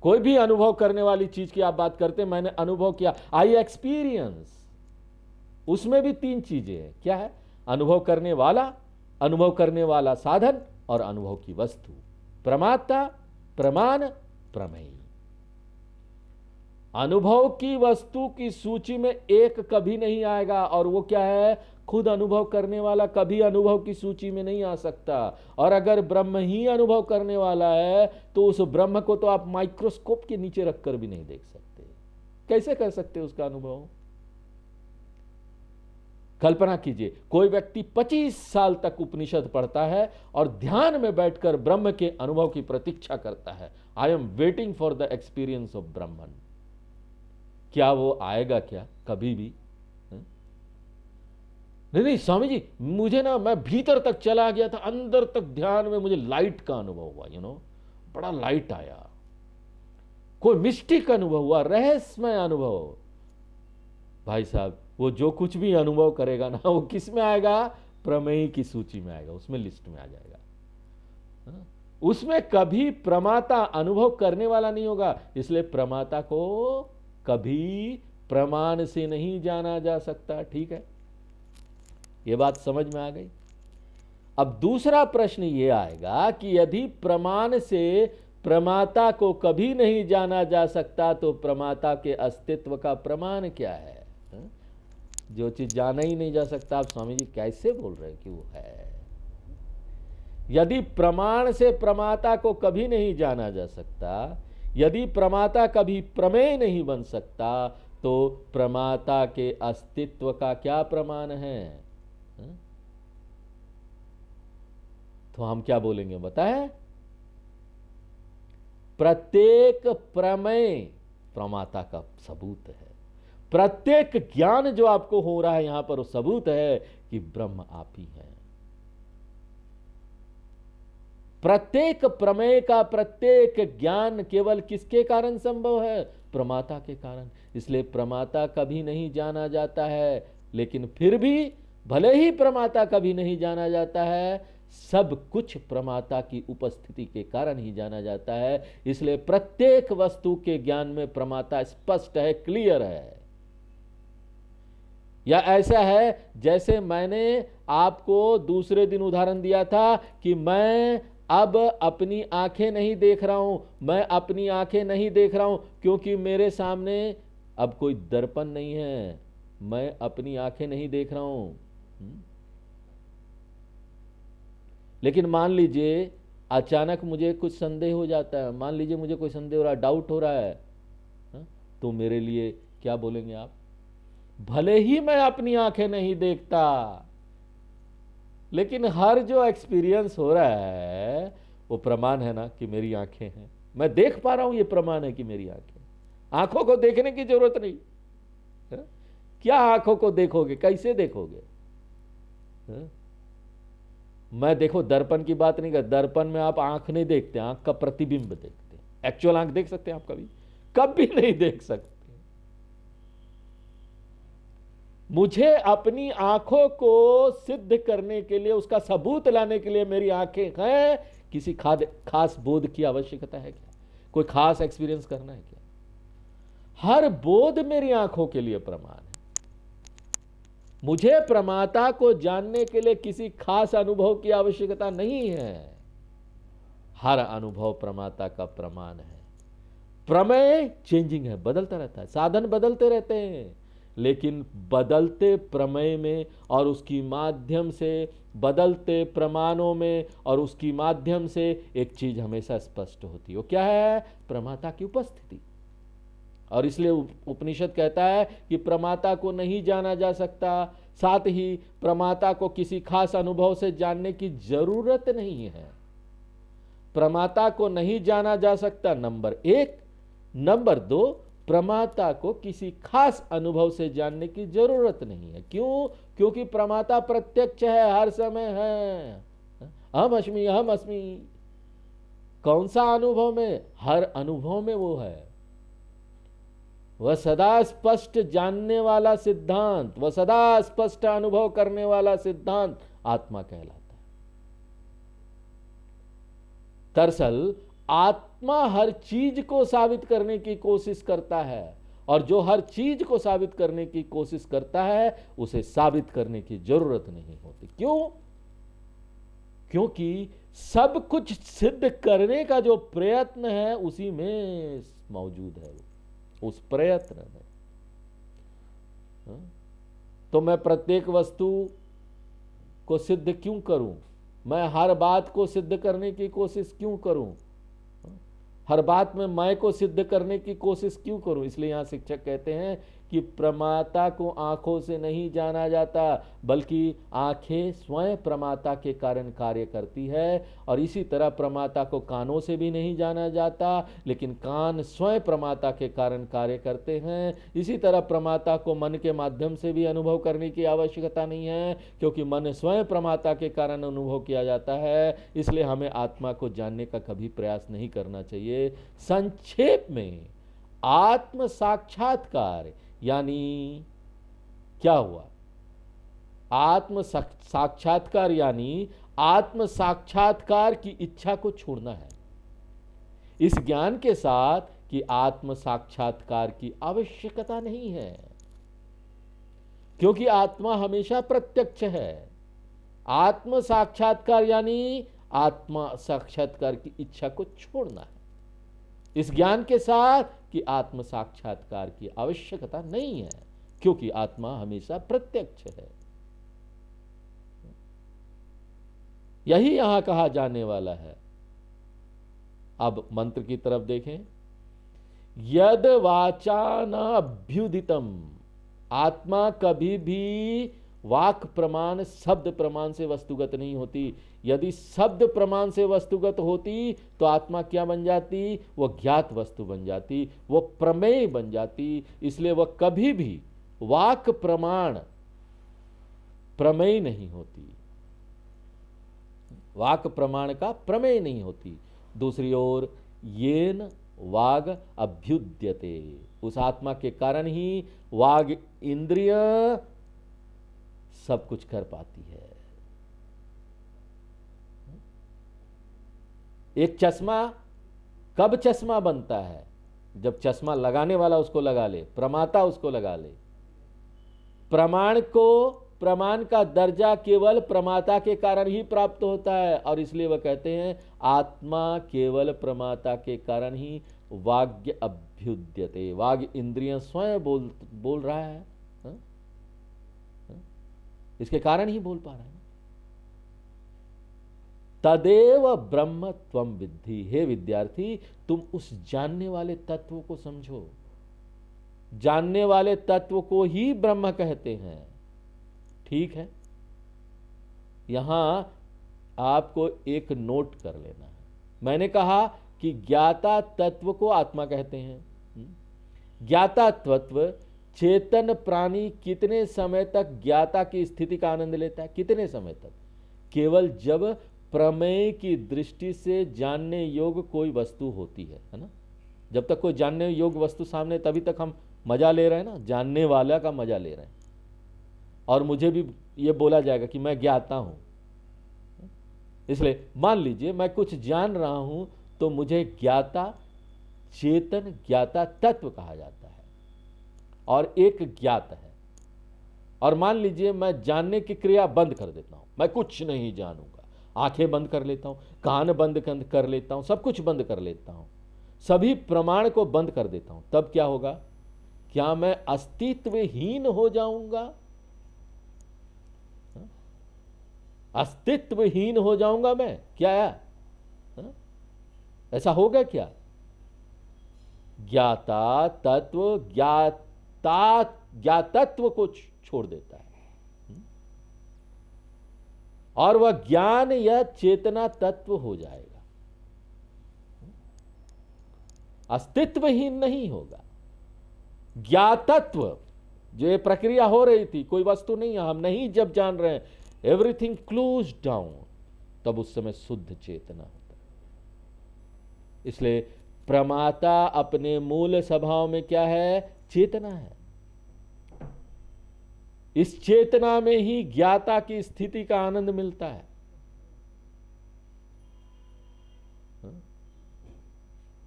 कोई भी अनुभव करने वाली चीज की आप बात करते हैं, मैंने अनुभव किया, आई एक्सपीरियंस, उसमें भी तीन चीजें हैं। क्या है? अनुभव करने वाला, अनुभव करने वाला साधन और अनुभव की वस्तु। प्रमाता, प्रमाण, प्रमेय। अनुभव की वस्तु की सूची में एक कभी नहीं आएगा, और वो क्या है? खुद अनुभव करने वाला कभी अनुभव की सूची में नहीं आ सकता। और अगर ब्रह्म ही अनुभव करने वाला है तो उस ब्रह्म को तो आप माइक्रोस्कोप के नीचे रखकर भी नहीं देख सकते। कैसे कर सकते उसका अनुभव? कल्पना कीजिए, कोई व्यक्ति 25 साल तक उपनिषद पढ़ता है और ध्यान में बैठकर ब्रह्म के अनुभव की प्रतीक्षा करता है। I am waiting for the experience of Brahman. क्या वो आएगा क्या कभी भी? नहीं स्वामी जी, मुझे ना, मैं भीतर तक चला गया था, अंदर तक ध्यान में मुझे लाइट का अनुभव हुआ, बड़ा लाइट आया, कोई मिस्टिक अनुभव हुआ, रहस्यमय अनुभव। भाई साहब, वो जो कुछ भी अनुभव करेगा ना, वो किस में आएगा? प्रमेय की सूची में आएगा, उसमें लिस्ट में आ जाएगा। हाँ? उसमें कभी प्रमाता अनुभव करने वाला नहीं होगा, इसलिए प्रमाता को कभी प्रमाण से नहीं जाना जा सकता। ठीक है, ये बात समझ में आ गई। अब दूसरा प्रश्न ये आएगा कि यदि प्रमाण से प्रमाता को कभी नहीं जाना जा सकता तो प्रमाता के अस्तित्व का प्रमाण क्या है? जो चीज जाना ही नहीं जा सकता, आप स्वामी जी कैसे बोल रहे हैं कि वो है? यदि प्रमाण से प्रमाता को कभी नहीं जाना जा सकता, यदि प्रमाता कभी प्रमेय नहीं बन सकता, तो प्रमाता के अस्तित्व का क्या प्रमाण है? तो हम क्या बोलेंगे बताएं? प्रत्येक प्रमेय प्रमाता का सबूत है। प्रत्येक ज्ञान जो आपको हो रहा है यहां पर, वो सबूत है कि ब्रह्म आप ही हैं। प्रत्येक प्रमेय का प्रत्येक ज्ञान केवल किसके कारण संभव है? प्रमाता के कारण। इसलिए प्रमाता कभी नहीं जाना जाता है, लेकिन फिर भी भले ही प्रमाता कभी नहीं जाना जाता है, सब कुछ प्रमाता की उपस्थिति के कारण ही जाना जाता है। इसलिए प्रत्येक वस्तु के ज्ञान में प्रमाता स्पष्ट है, क्लियर है। या ऐसा है जैसे मैंने आपको दूसरे दिन उदाहरण दिया था कि मैं अब अपनी आंखें नहीं देख रहा हूं। मैं अपनी आंखें नहीं देख रहा हूं क्योंकि मेरे सामने अब कोई दर्पण नहीं है। मैं अपनी आंखें नहीं देख रहा हूं। लेकिन मान लीजिए अचानक मुझे कुछ संदेह हो जाता है, मान लीजिए मुझे कोई संदेह हो रहा है, डाउट हो रहा है, तो मेरे लिए क्या बोलेंगे आप? भले ही मैं अपनी आंखें नहीं देखता, लेकिन हर जो एक्सपीरियंस हो रहा है वो प्रमाण है ना कि मेरी आंखें हैं, मैं देख पा रहा हूं, ये प्रमाण है कि मेरी आंखें। आंखों को देखने की जरूरत नहीं है? क्या आंखों को देखोगे? कैसे देखोगे? मैं देखो दर्पण की बात नहीं कर, दर्पण में आप आंख नहीं देखते, आंख का प्रतिबिंब देखते। एक्चुअल आंख देख सकते हैं आप? कभी कभी नहीं देख सकते। मुझे अपनी आंखों को सिद्ध करने के लिए, उसका सबूत लाने के लिए मेरी आंखें हैं, किसी खास बोध की आवश्यकता है क्या? कोई खास एक्सपीरियंस करना है क्या? हर बोध मेरी आंखों के लिए प्रमाण है। मुझे प्रमाता को जानने के लिए किसी खास अनुभव की आवश्यकता नहीं है। हर अनुभव प्रमाता का प्रमाण है। प्रमेय चेंजिंग है, बदलता रहता है, साधन बदलते रहते हैं, लेकिन बदलते प्रमेय में और उसकी माध्यम से, बदलते प्रमाणों में और उसकी माध्यम से एक चीज हमेशा स्पष्ट होती है। वो क्या है? प्रमाता की उपस्थिति। और इसलिए उपनिषद कहता है कि प्रमाता को नहीं जाना जा सकता, साथ ही प्रमाता को किसी खास अनुभव से जानने की जरूरत नहीं है। प्रमाता को नहीं जाना जा सकता, नंबर एक। नंबर दो, प्रमाता को किसी खास अनुभव से जानने की जरूरत नहीं है। क्यों? क्योंकि प्रमाता प्रत्यक्ष है, हर समय है। अहम अस्मि, अहम अस्मि। कौन सा अनुभव में? हर अनुभव में वो है। वह सदा स्पष्ट जानने वाला सिद्धांत, वह सदा स्पष्ट अनुभव करने वाला सिद्धांत आत्मा कहलाता है। दरअसल आत्मा हर चीज को साबित करने की कोशिश करता है, और जो हर चीज को साबित करने की कोशिश करता है उसे साबित करने की जरूरत नहीं होती। क्यों? क्योंकि सब कुछ सिद्ध करने का जो प्रयत्न है उसी में मौजूद है, उस प्रयत्न में। तो मैं प्रत्येक वस्तु को सिद्ध क्यों करूं? मैं हर बात को सिद्ध करने की कोशिश क्यों करूं? हर बात में मैं को सिद्ध करने की कोशिश क्यों करूं? इसलिए यहां शिक्षक कहते हैं कि प्रमाता को आंखों से नहीं जाना जाता, बल्कि आंखें स्वयं प्रमाता के कारण कार्य करती है। और इसी तरह प्रमाता को कानों से भी नहीं जाना जाता, लेकिन कान स्वयं प्रमाता के कारण कार्य करते हैं। इसी तरह प्रमाता को मन के माध्यम से भी अनुभव करने की आवश्यकता नहीं है, क्योंकि मन स्वयं प्रमाता के कारण अनुभव किया जाता है। इसलिए हमें आत्मा को जानने का कभी प्रयास नहीं करना चाहिए। संक्षेप में आत्म साक्षात्कार यानी क्या हुआ? आत्म साक्षात्कार यानी आत्म साक्षात्कार की इच्छा को छोड़ना है, इस ज्ञान के साथ कि आत्म साक्षात्कार की आवश्यकता नहीं है, क्योंकि आत्मा हमेशा प्रत्यक्ष है। आत्म साक्षात्कार यानी आत्मा साक्षात्कार की इच्छा को छोड़ना है, इस ज्ञान के साथ कि आत्म साक्षात्कार की आवश्यकता नहीं है, क्योंकि आत्मा हमेशा प्रत्यक्ष है। यही यहां कहा जाने वाला है। अब मंत्र की तरफ देखें। यद वाचा न अभ्युदितम, आत्मा कभी भी वाक प्रमाण शब्द प्रमाण से वस्तुगत नहीं होती। यदि शब्द प्रमाण से वस्तुगत होती तो आत्मा क्या बन जाती? वो ज्ञात वस्तु बन जाती, वो प्रमेय बन जाती। इसलिए वह कभी भी वाक प्रमाण प्रमेय नहीं होती, वाक प्रमाण का प्रमेय नहीं होती। दूसरी ओर येन वाग अभ्युद्यते, उस आत्मा के कारण ही वाग इंद्रिय सब कुछ कर पाती है। एक चश्मा कब चश्मा बनता है? जब चश्मा लगाने वाला उसको लगा ले, प्रमाता उसको लगा ले। प्रमाण का दर्जा केवल प्रमाता के कारण ही प्राप्त होता है, और इसलिए वह कहते हैं आत्मा केवल प्रमाता के कारण ही वाग्य अभ्युद्यते, वाग इंद्रियां स्वयं बोल रहा है, हा? इसके कारण ही बोल पा रहा है। तदेव ब्रह्म त्वम विद्धि, हे विद्यार्थी तुम उस जानने वाले तत्व को समझो। जानने वाले तत्व को ही ब्रह्म कहते हैं। ठीक है, यहां आपको एक नोट कर लेना है। मैंने कहा कि ज्ञाता तत्व को आत्मा कहते हैं। ज्ञाता तत्व चेतन प्राणी कितने समय तक ज्ञाता की स्थिति का आनंद लेता है? कितने समय तक? केवल जब प्रमेय की दृष्टि से जानने योग्य कोई वस्तु होती है ना। जब तक कोई जानने योग्य वस्तु सामने, तभी तक हम मजा ले रहे हैं ना, जानने वाला का मजा ले रहे हैं। और मुझे भी ये बोला जाएगा कि मैं ज्ञाता हूं। इसलिए मान लीजिए मैं कुछ जान रहा हूं तो मुझे ज्ञाता, चेतन ज्ञाता तत्व कहा जाता है, और एक ज्ञात है। और मान लीजिए मैं जानने की क्रिया बंद कर देता हूं, मैं कुछ नहीं जानूंगा, आंखें बंद कर लेता हूं, कान बंद कर लेता हूं, सब कुछ बंद कर लेता हूं, सभी प्रमाण को बंद कर देता हूं, तब क्या होगा? क्या मैं अस्तित्वहीन हो जाऊंगा? अस्तित्वहीन हो जाऊंगा मैं क्या? ऐसा होगा क्या? ज्ञाता तत्व ज्ञातत्व को छोड़ देता है, और वह ज्ञान या चेतना तत्व हो जाएगा, अस्तित्वहीन नहीं होगा। ज्ञातत्व जो ये प्रक्रिया हो रही थी, कोई वस्तु नहीं, हम नहीं जब जान रहे हैं, एवरीथिंग क्लोज डाउन, तब उस समय शुद्ध चेतना होता है। इसलिए प्रमाता अपने मूल स्वभाव में क्या है? चेतना है। इस चेतना में ही ज्ञाता की स्थिति का आनंद मिलता है।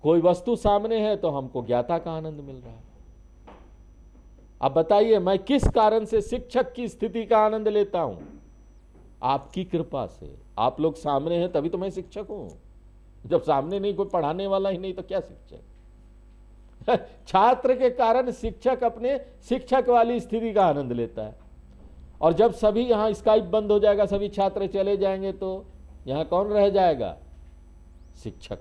कोई वस्तु सामने है तो हमको ज्ञाता का आनंद मिल रहा है। अब बताइए मैं किस कारण से शिक्षक की स्थिति का आनंद लेता हूं? आपकी कृपा से। आप लोग सामने हैं तभी तो मैं शिक्षक हूं। जब सामने नहीं, कोई पढ़ाने वाला ही नहीं, तो क्या शिक्षक? छात्र के कारण शिक्षक अपने शिक्षक वाली स्थिति का आनंद लेता है। और जब सभी यहां स्काइप बंद हो जाएगा, सभी छात्र चले जाएंगे, तो यहां कौन रह जाएगा? शिक्षक।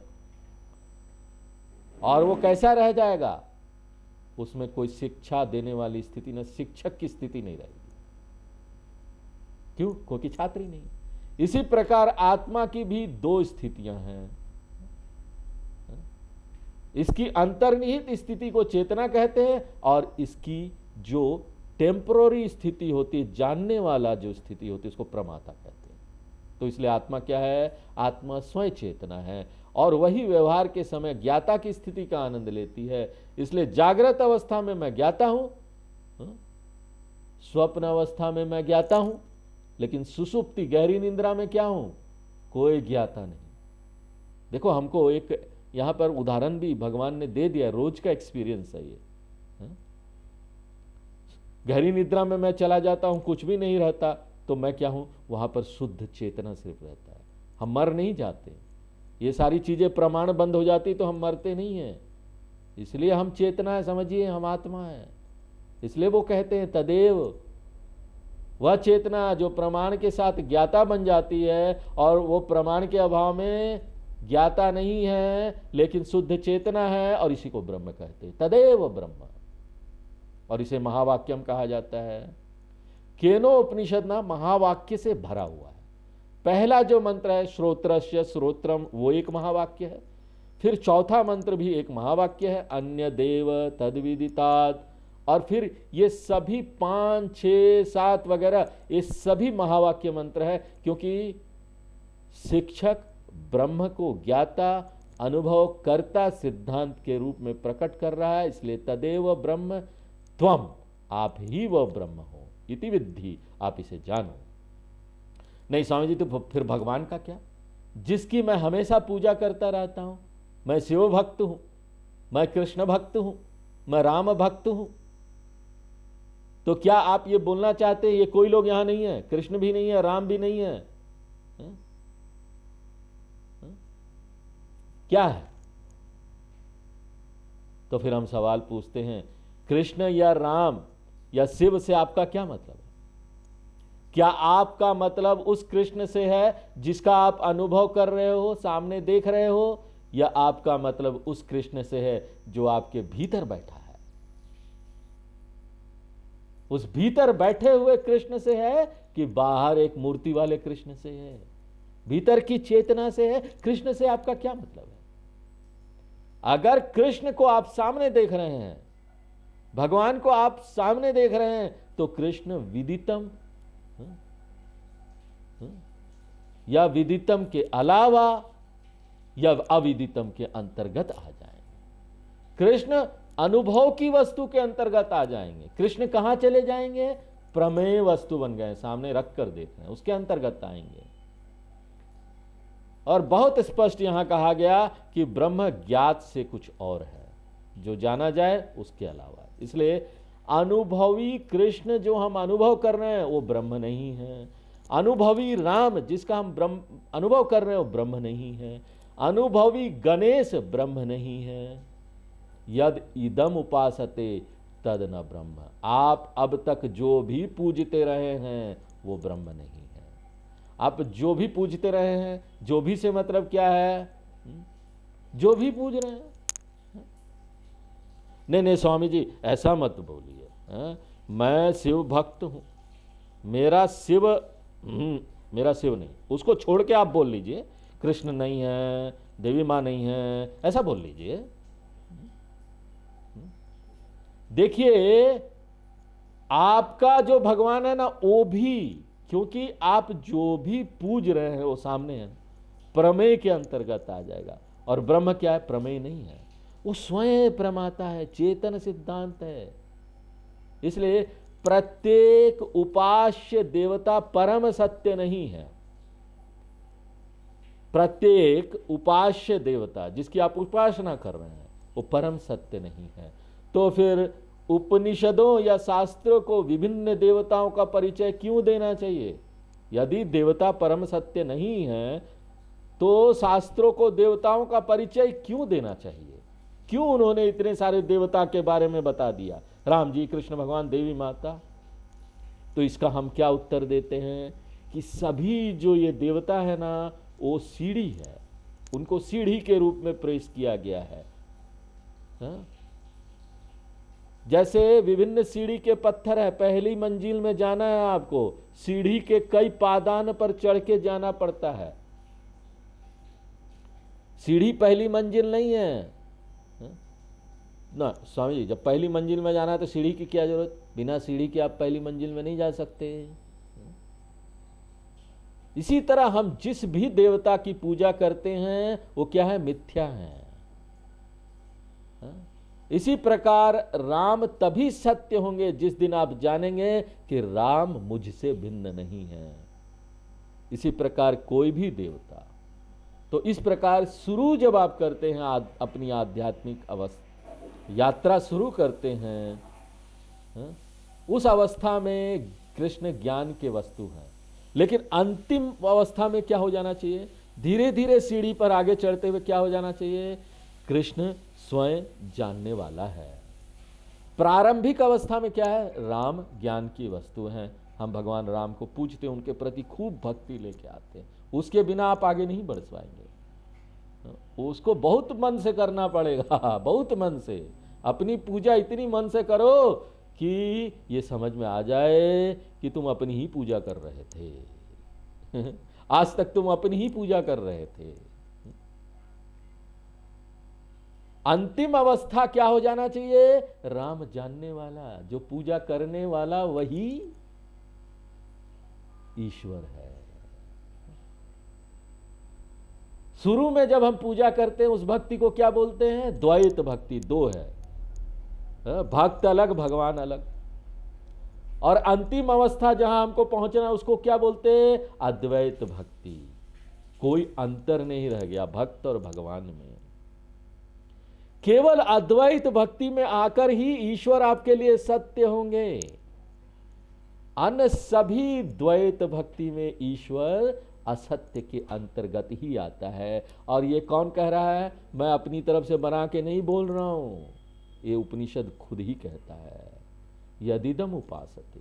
और वो कैसा रह जाएगा? उसमें कोई शिक्षा देने वाली स्थिति न, शिक्षक की स्थिति नहीं रहेगी। क्यों? क्योंकि छात्र ही नहीं। इसी प्रकार आत्मा की भी दो स्थितियां हैं। इसकी अंतर्निहित स्थिति को चेतना कहते हैं, और इसकी जो टेम्पररी स्थिति होती है, जानने वाला जो स्थिति होती है, उसको प्रमाता कहते हैं। तो इसलिए आत्मा क्या है? आत्मा स्वयं चेतना है, और वही व्यवहार के समय ज्ञाता की स्थिति का आनंद लेती है। इसलिए जागृत अवस्था में मैं ज्ञाता हूं, स्वप्न अवस्था में मैं ज्ञाता हूं, लेकिन सुषुप्ति गहरी निंद्रा में क्या हूं? कोई ज्ञाता नहीं। देखो, हमको एक यहां पर उदाहरण भी भगवान ने दे दिया, रोज का एक्सपीरियंस है ये। गहरी निद्रा में मैं चला जाता हूं, कुछ भी नहीं रहता, तो मैं क्या हूं? वहां पर शुद्ध चेतना सिर्फ रहता है। हम मर नहीं जाते। ये सारी चीजें प्रमाण बंद हो जाती तो हम मरते नहीं हैं। इसलिए हम चेतना है, समझिए, हम आत्मा है। इसलिए वो कहते हैं तदेव, वह चेतना जो प्रमाण के साथ ज्ञाता बन जाती है और वो प्रमाण के अभाव में ज्ञाता नहीं है, लेकिन शुद्ध चेतना है, और इसी को ब्रह्म कहते हैं, तदेव ब्रह्म। और इसे महावाक्यम कहा जाता है। केनो उपनिषद ना महावाक्य से भरा हुआ है। पहला जो मंत्र है श्रोत्रस्य श्रोत्रम, वो एक महावाक्य है। फिर चौथा मंत्र भी एक महावाक्य है, अन्य देव तद्विदितात्। और फिर ये सभी 5, 6, 7 वगैरह ये सभी महावाक्य मंत्र है, क्योंकि शिक्षक ब्रह्म को ज्ञाता अनुभव करता सिद्धांत के रूप में प्रकट कर रहा है। इसलिए तदेव ब्रह्म त्वम, आप ही वह ब्रह्म हो, इति विद्धि, आप इसे जानो। नहीं स्वामी जी, तो फिर भगवान का क्या, जिसकी मैं हमेशा पूजा करता रहता हूं? मैं शिव भक्त हूं, मैं कृष्ण भक्त हूं, मैं राम भक्त हूं। तो क्या आप ये बोलना चाहते हैं ये कोई लोग यहां नहीं है? कृष्ण भी नहीं है, राम भी नहीं है, क्या है? तो फिर हम सवाल पूछते हैं, कृष्ण या राम या शिव से आपका क्या मतलब है? क्या आपका मतलब उस कृष्ण से है जिसका आप अनुभव कर रहे हो, सामने देख रहे हो, या आपका मतलब उस कृष्ण से है जो आपके भीतर बैठा है? उस भीतर बैठे हुए कृष्ण से है कि बाहर एक मूर्ति वाले कृष्ण से है? भीतर की चेतना से है? कृष्ण से आपका क्या मतलब है? अगर कृष्ण को आप सामने देख रहे हैं, भगवान को आप सामने देख रहे हैं, तो कृष्ण विदितम या विदितम के अलावा या अविदितम के अंतर्गत आ जाएंगे। कृष्ण अनुभव की वस्तु के अंतर्गत आ जाएंगे। कृष्ण कहां चले जाएंगे? प्रमेय वस्तु बन गए, सामने रख कर देख रहे हैं, उसके अंतर्गत आएंगे। और बहुत स्पष्ट यहां कहा गया कि ब्रह्म ज्ञात से कुछ और है, जो जाना जाए उसके अलावा। इसलिए अनुभवी कृष्ण जो हम अनुभव कर रहे हैं वो ब्रह्म नहीं है। अनुभवी राम जिसका हम ब्रह्म अनुभव कर रहे हैं वो ब्रह्म नहीं है। अनुभवी गणेश ब्रह्म नहीं है। यद इदम उपासते तद न ब्रह्म, आप अब तक जो भी पूजते रहे हैं वो ब्रह्म नहीं है। आप जो भी पूजते रहे हैं, जो भी से मतलब क्या है? जो भी पूज रहे हैं। नहीं स्वामी जी, ऐसा मत बोलिए। मैं शिव भक्त हूं, मेरा शिव नहीं, उसको छोड़ के आप बोल लीजिए कृष्ण नहीं है, देवी मां नहीं है, ऐसा बोल लीजिए। देखिए, आपका जो भगवान है ना, वो भी, क्योंकि आप जो भी पूज रहे हैं वो सामने है, प्रमेय के अंतर्गत आ जाएगा। और ब्रह्म क्या है? प्रमेय नहीं है, वो स्वयं प्रमाता है, चेतन सिद्धांत है। इसलिए प्रत्येक उपास्य देवता परम सत्य नहीं है। प्रत्येक उपास्य देवता जिसकी आप उपासना कर रहे हैं वो परम सत्य नहीं है। तो फिर उपनिषदों या शास्त्रों को विभिन्न देवताओं का परिचय क्यों देना चाहिए? यदि देवता परम सत्य नहीं है तो शास्त्रों को देवताओं का परिचय क्यों देना चाहिए? क्यों उन्होंने इतने सारे देवता के बारे में बता दिया, राम जी, कृष्ण भगवान, देवी माता? तो इसका हम क्या उत्तर देते हैं कि सभी जो ये देवता है ना, वो सीढ़ी है, उनको सीढ़ी के रूप में प्रेस किया गया है। जैसे विभिन्न सीढ़ी के पत्थर है, पहली मंजिल में जाना है आपको, सीढ़ी के कई पादान पर चढ़ के जाना पड़ता है। सीढ़ी पहली मंजिल नहीं है ना स्वामी जी। जब पहली मंजिल में जाना है तो सीढ़ी की क्या जरूरत? बिना सीढ़ी के आप पहली मंजिल में नहीं जा सकते। इसी तरह हम जिस भी देवता की पूजा करते हैं वो क्या है? मिथ्या है। इसी प्रकार राम तभी सत्य होंगे जिस दिन आप जानेंगे कि राम मुझसे भिन्न नहीं है। इसी प्रकार कोई भी देवता, तो इस प्रकार शुरू जब आप करते हैं अपनी आध्यात्मिक अवस्था यात्रा शुरू करते हैं, उस अवस्था में कृष्ण ज्ञान के वस्तु हैं। लेकिन अंतिम अवस्था में क्या हो जाना चाहिए? धीरे धीरे सीढ़ी पर आगे चढ़ते हुए क्या हो जाना चाहिए? कृष्ण स्वयं जानने वाला है। प्रारंभिक अवस्था में क्या है? राम ज्ञान की वस्तु हैं। हम भगवान राम को पूजते हैं, उनके प्रति खूब भक्ति लेके आते हैं। उसके बिना आप आगे नहीं बढ़ पाएंगे, उसको बहुत मन से करना पड़ेगा, बहुत मन से। अपनी पूजा इतनी मन से करो कि ये समझ में आ जाए कि तुम अपनी ही पूजा कर रहे थे। आज तक तुम अपनी ही पूजा कर रहे थे। अंतिम अवस्था क्या हो जाना चाहिए? राम जानने वाला, जो पूजा करने वाला वही ईश्वर है। शुरू में जब हम पूजा करते हैं उस भक्ति को क्या बोलते हैं? द्वैत भक्ति, दो है, भक्त अलग भगवान अलग। और अंतिम अवस्था जहां हमको पहुंचना है उसको क्या बोलते हैं? अद्वैत भक्ति। कोई अंतर नहीं रह गया भक्त और भगवान में। केवल अद्वैत भक्ति में आकर ही ईश्वर आपके लिए सत्य होंगे। अन्य सभी द्वैत भक्ति में ईश्वर असत्य के अंतर्गत ही आता है। और ये कौन कह रहा है? मैं अपनी तरफ से बना के नहीं बोल रहा हूं, ये उपनिषद खुद ही कहता है। यदिदम उपासते,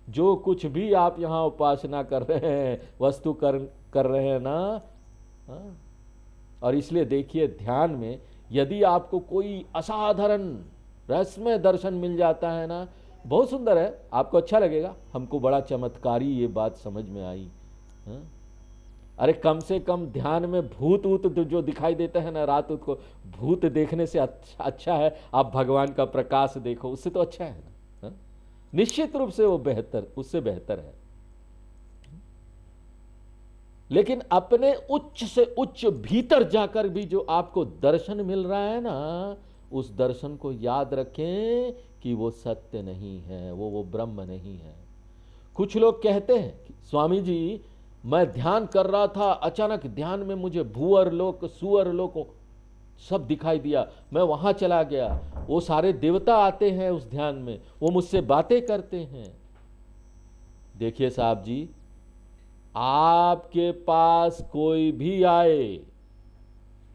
जो कुछ भी आप यहां उपासना कर रहे हैं, वस्तु कर रहे हैं ना। और इसलिए देखिए ध्यान में, यदि आपको कोई असाधारण रहस्यमय दर्शन मिल जाता है ना, बहुत सुंदर है, आपको अच्छा लगेगा। हमको बड़ा चमत्कारी ये बात समझ में आई। अरे कम से कम ध्यान में भूत ऊत जो दिखाई देता है ना रात को, भूत देखने से अच्छा है आप भगवान का प्रकाश देखो, उससे तो अच्छा है ना। निश्चित रूप से वो बेहतर, उससे बेहतर है। लेकिन अपने उच्च से उच्च भीतर जाकर भी जो आपको दर्शन मिल रहा है ना, उस दर्शन को याद रखें कि वो सत्य नहीं है, वो ब्रह्म नहीं है। कुछ लोग कहते हैं कि स्वामी जी मैं ध्यान कर रहा था, अचानक ध्यान में मुझे भूअर लोक सुअर लोक सब दिखाई दिया, मैं वहां चला गया, वो सारे देवता आते हैं उस ध्यान में, वो मुझसे बातें करते हैं। देखिए साहब जी, आपके पास कोई भी आए,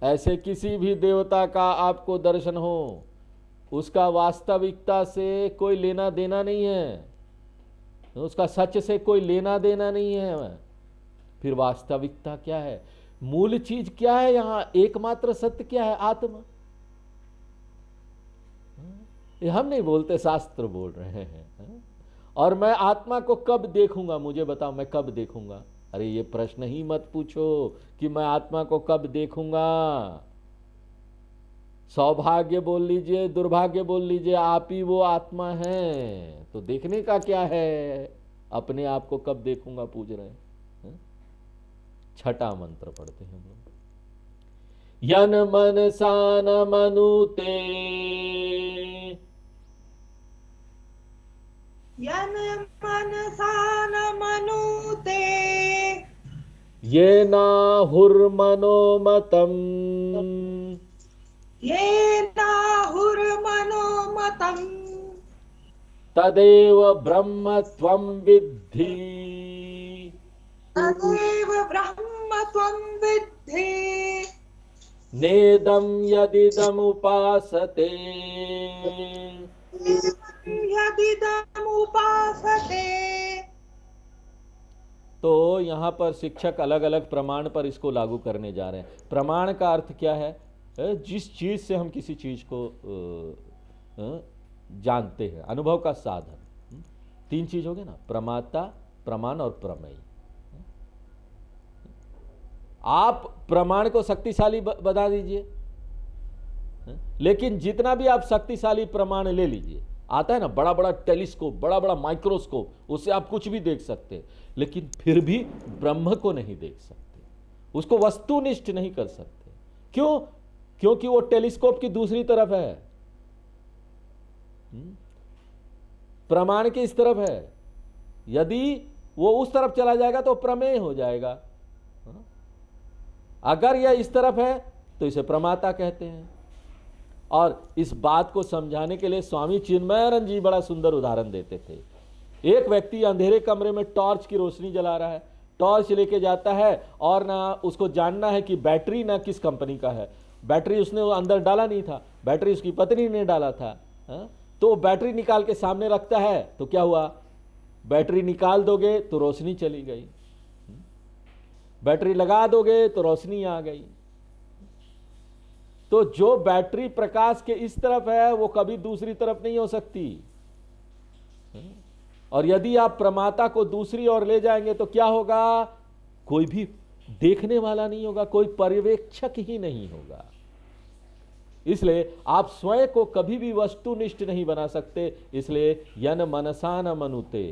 ऐसे किसी भी देवता का आपको दर्शन हो, उसका वास्तविकता से कोई लेना देना नहीं है, उसका सच से कोई लेना देना नहीं है। फिर वास्तविकता क्या है? मूल चीज क्या है? यहां एकमात्र सत्य क्या है? आत्मा। ये हम नहीं बोलते, शास्त्र बोल रहे हैं। और मैं आत्मा को कब देखूंगा? मुझे बताओ, मैं कब देखूंगा? अरे ये प्रश्न ही मत पूछो कि मैं आत्मा को कब देखूंगा। सौभाग्य बोल लीजिए, दुर्भाग्य बोल लीजिए, आप ही वो आत्मा है। तो देखने का क्या है? अपने आप को कब देखूंगा पूछ रहे हैं। छठा मंत्र पढ़ते हैं हम लोग। यन मन सान मनुते, यन मनसान मनुते, ये नाहुर्मनोमतम्, ये नाहुर्मनोमतम्, तदेव ब्रह्म त्वं विद्धि, तदेव ब्रह्म त्वं विद्धि, नेदं यदिदम् उपासते, यदिदम् उपासते। तो यहां पर शिक्षक अलग अलग प्रमाण पर इसको लागू करने जा रहे हैं। प्रमाण का अर्थ क्या है? जिस चीज से हम किसी चीज को जानते हैं, अनुभव का साधन। तीन चीज हो गए ना, प्रमाता, प्रमाण और प्रमेय। आप प्रमाण को शक्तिशाली बता दीजिए, लेकिन जितना भी आप शक्तिशाली प्रमाण ले लीजिए, आता है ना बड़ा बड़ा टेलीस्कोप, बड़ा बड़ा माइक्रोस्कोप, उससे आप कुछ भी देख सकते हैं, लेकिन फिर भी ब्रह्म को नहीं देख सकते, उसको वस्तुनिष्ठ नहीं कर सकते। क्यों? क्योंकि वो टेलीस्कोप की दूसरी तरफ है, प्रमाण के इस तरफ है, यदि वो उस तरफ चला जाएगा तो प्रमेय हो जाएगा। अगर यह इस तरफ है तो इसे प्रमाता कहते हैं। और इस बात को समझाने के लिए स्वामी चिन्मयानंद जी बड़ा सुंदर उदाहरण देते थे। एक व्यक्ति अंधेरे कमरे में टॉर्च की रोशनी जला रहा है, टॉर्च लेके जाता है और ना उसको जानना है कि बैटरी ना किस कंपनी का है। बैटरी उसने अंदर डाला नहीं था, बैटरी उसकी पत्नी ने डाला था। तो बैटरी निकाल के सामने रखता है तो क्या हुआ, बैटरी निकाल दोगे तो रोशनी चली गई, बैटरी लगा दोगे तो रोशनी आ गई। तो जो बैटरी प्रकाश के इस तरफ है वो कभी दूसरी तरफ नहीं हो सकती। और यदि आप प्रमाता को दूसरी ओर ले जाएंगे तो क्या होगा, कोई भी देखने वाला नहीं होगा, कोई पर्यवेक्षक ही नहीं होगा। इसलिए आप स्वयं को कभी भी वस्तुनिष्ठ नहीं बना सकते। इसलिए यन मनसा न मनुते,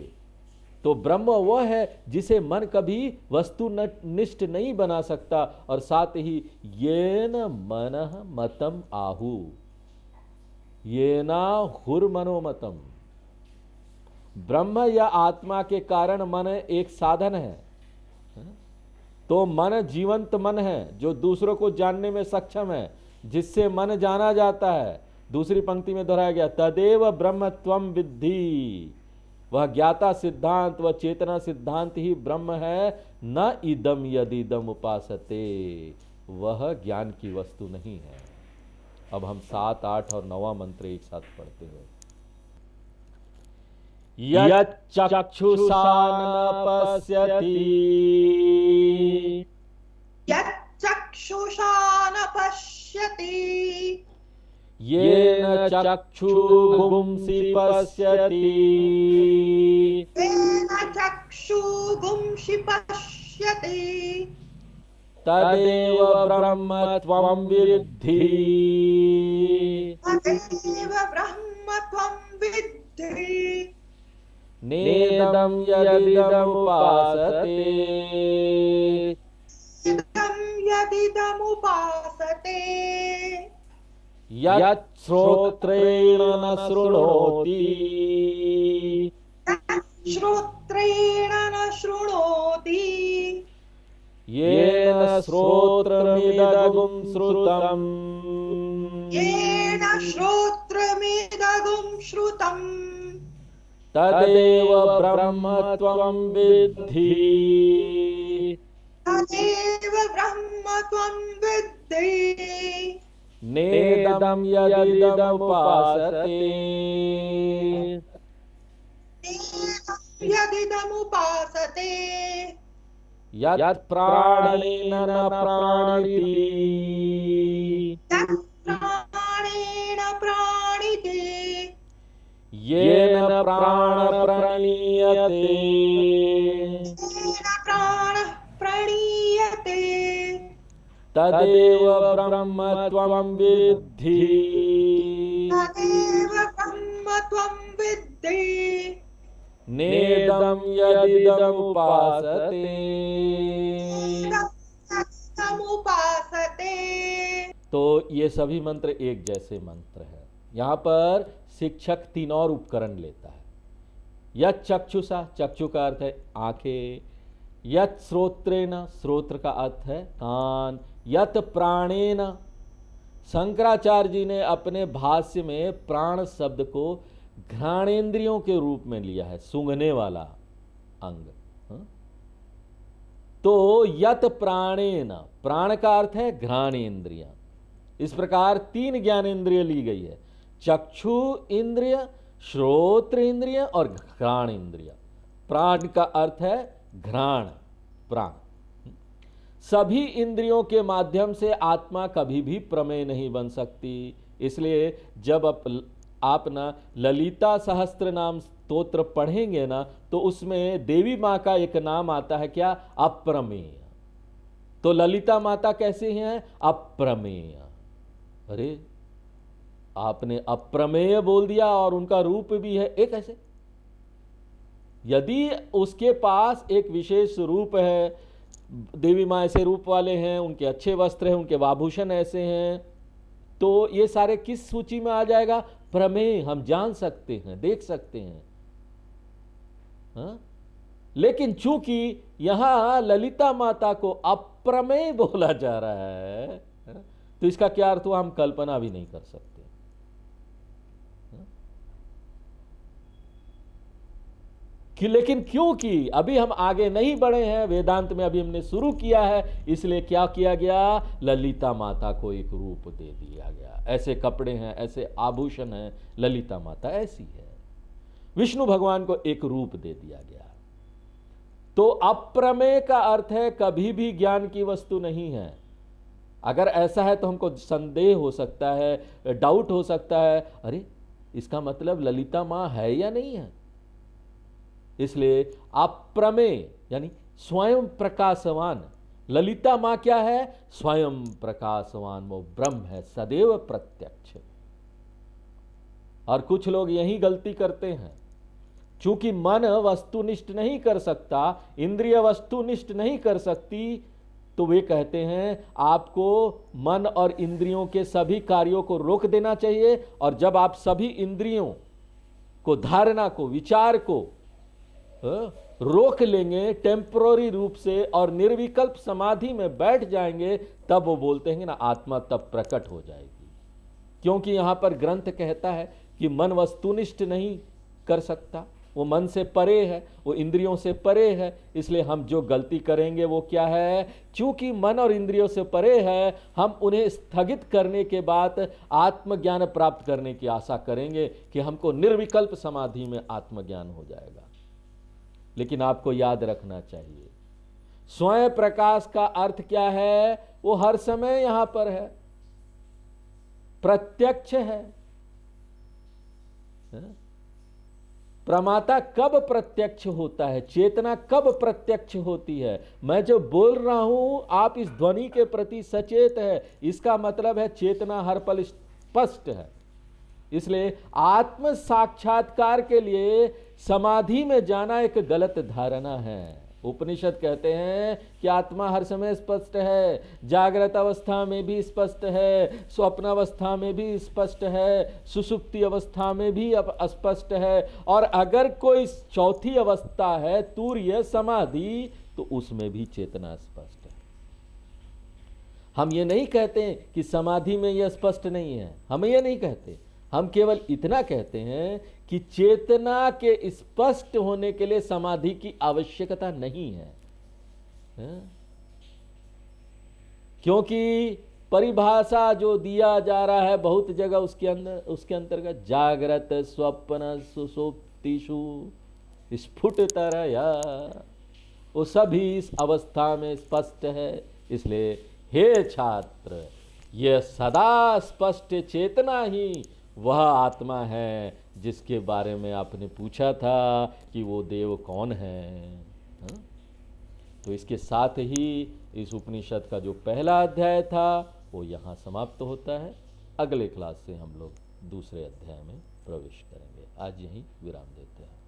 तो ब्रह्म वह है जिसे मन कभी वस्तुनिष्ठ नहीं बना सकता। और साथ ही येन मनः मतम आहु, येना हुर्मनोमतम, ब्रह्म या आत्मा के कारण मन एक साधन है। तो मन जीवंत मन है जो दूसरों को जानने में सक्षम है, जिससे मन जाना जाता है। दूसरी पंक्ति में दोहराया गया, तदेव ब्रह्म त्वम विद्धि, वह ज्ञाता सिद्धांत व चेतना सिद्धांत ही ब्रह्म है। न इदम यदिदम उपासते, वह ज्ञान की वस्तु नहीं है। अब हम 7, 8 और 9वां मंत्र एक साथ पढ़ते हैं। यच्चक्षुषा न पश्यति, यच्चक्षुषा न पश्यति, येन चक्षुगुंसि पश्यति, येन चक्षुगुंसि पश्यति, तदेव ब्रह्म त्वं विद्धि, तदेव ब्रह्म त्वं विद्धि, नेदं यदिदम् उपासते, इदं यदिदम् उपासते, यत् श्रोत्रेण न शृणोति, श्रोत्रेण न शृणोति, येन श्रोत्रमिदं श्रुतम्, येन श्रोत्रमिदं श्रुतम्, तदेव ब्रह्म त्वं विद्धि, तदेव ब्रह्म त्वं विद्धि, नेदं यदिदम् उपासते, यदिदम् उपासते, यत् प्राणेन न प्राणिति, प्राणेन प्राणिते, येन प्राण प्रणीयते, येन प्राणः प्रणीयते, तदेव ब्रह्म त्वं विद्धि, तदेव ब्रह्म त्वं विद्धि, नेदं यदिदम् उपासते। समुपासते। तो ये सभी मंत्र एक जैसे मंत्र है। यहाँ पर शिक्षक 3 और उपकरण लेता है। यत् चक्षुषा, चक्षु का अर्थ है आंखें। यत् श्रोत्रेण, श्रोत्र का अर्थ है कान। यत् प्राणेन, शंकराचार्य जी ने अपने भाष्य में प्राण शब्द को घ्राणेन्द्रियों के रूप में लिया है, सूंघने वाला अंग। तो यत प्राणेन, प्राण का अर्थ है घ्राणेन्द्रिय। इस प्रकार 3 ज्ञानेन्द्रिय ली गई है, चक्षु इंद्रिय, श्रोत्र इंद्रिय और घ्राण इंद्रिय। प्राण का अर्थ है घ्राण, प्राण। सभी इंद्रियों के माध्यम से आत्मा कभी भी प्रमेय नहीं बन सकती। इसलिए जब आप ना ललिता सहस्त्र नाम स्तोत्र पढ़ेंगे ना, तो उसमें देवी माँ का एक नाम आता है, क्या? अप्रमेय। तो ललिता माता कैसे हैं? अप्रमेय। अरे आपने अप्रमेय बोल दिया और उनका रूप भी है, एक ऐसे। यदि उसके पास एक विशेष रूप है, देवी माँ ऐसे रूप वाले हैं, उनके अच्छे वस्त्र हैं, उनके आभूषण ऐसे हैं, तो ये सारे किस सूची में आ जाएगा? प्रमेय, हम जान सकते हैं, देख सकते हैं। हाँ? लेकिन चूंकि यहां ललिता माता को अप्रमेय बोला जा रहा है, हाँ? तो इसका क्या अर्थ हुआ, हम कल्पना भी नहीं कर सकते। कि लेकिन क्योंकि अभी हम आगे नहीं बढ़े हैं, वेदांत में अभी हमने शुरू किया है, इसलिए क्या किया गया, ललिता माता को एक रूप दे दिया गया। ऐसे कपड़े हैं, ऐसे आभूषण हैं, ललिता माता ऐसी है। विष्णु भगवान को एक रूप दे दिया गया। तो अप्रमेय का अर्थ है कभी भी ज्ञान की वस्तु नहीं है। अगर ऐसा है तो हमको संदेह हो सकता है, डाउट हो सकता है, अरे इसका मतलब ललिता मां है या नहीं है। इसलिए अप्रमेय यानी स्वयं प्रकाशवान, ललिता मां क्या है, स्वयं प्रकाशवान, वो ब्रह्म है, सदैव प्रत्यक्ष। और कुछ लोग यही गलती करते हैं, चूंकि मन वस्तुनिष्ठ नहीं कर सकता, इंद्रिय वस्तुनिष्ठ नहीं कर सकती, तो वे कहते हैं आपको मन और इंद्रियों के सभी कार्यों को रोक देना चाहिए, और जब आप सभी इंद्रियों को, धारणा को, विचार को रोक लेंगे टेम्पररी रूप से और निर्विकल्प समाधि में बैठ जाएंगे, तब वो बोलते हैं ना आत्मा तब प्रकट हो जाएगी। क्योंकि यहां पर ग्रंथ कहता है कि मन वस्तुनिष्ठ नहीं कर सकता, वो मन से परे है, वो इंद्रियों से परे है। इसलिए हम जो गलती करेंगे वो क्या है, चूंकि मन और इंद्रियों से परे है, हम उन्हें स्थगित करने के बाद आत्मज्ञान प्राप्त करने की आशा करेंगे कि हमको निर्विकल्प समाधि में आत्मज्ञान हो जाएगा। लेकिन आपको याद रखना चाहिए, स्वयं प्रकाश का अर्थ क्या है, वो हर समय यहां पर है, प्रत्यक्ष है। प्रमाता कब प्रत्यक्ष होता है, चेतना कब प्रत्यक्ष होती है। मैं जो बोल रहा हूं आप इस ध्वनि के प्रति सचेत है, इसका मतलब है चेतना हर पल स्पष्ट है। इसलिए आत्म साक्षात्कार के लिए समाधि में जाना एक गलत धारणा है। उपनिषद कहते हैं कि आत्मा हर समय स्पष्ट है, जागृत अवस्था में भी स्पष्ट है, स्वप्न अवस्था में भी स्पष्ट है, सुषुप्ति अवस्था में भी स्पष्ट है, और अगर कोई चौथी अवस्था है तूर्य समाधि, तो उसमें भी चेतना स्पष्ट है। हम ये नहीं कहते कि समाधि में यह स्पष्ट नहीं है, हम ये नहीं कहते, हम केवल इतना कहते हैं कि चेतना के स्पष्ट होने के लिए समाधि की आवश्यकता नहीं है, क्योंकि परिभाषा जो दिया जा रहा है बहुत जगह उसके अंतर्गत जागृत स्वप्न सुषुप्तिषु स्फुटतरया, वो सभी इस अवस्था में स्पष्ट है। इसलिए हे छात्र, यह सदा स्पष्ट चेतना ही वह आत्मा है जिसके बारे में आपने पूछा था कि वो देव कौन है। तो इसके साथ ही इस उपनिषद का जो पहला अध्याय था वो यहाँ समाप्त होता है। अगले क्लास से हम लोग दूसरे अध्याय में प्रवेश करेंगे। आज यहीं विराम देते हैं।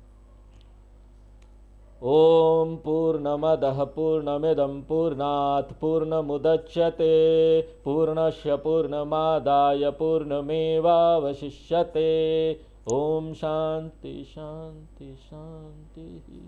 ओम पूर्णमदः पूर्णमिदं पूर्णात् पूर्णमुदच्यते पूर्णस्य पूर्णमादाय पूर्णमेवावशिष्यते। ओम शांति शांति शांति।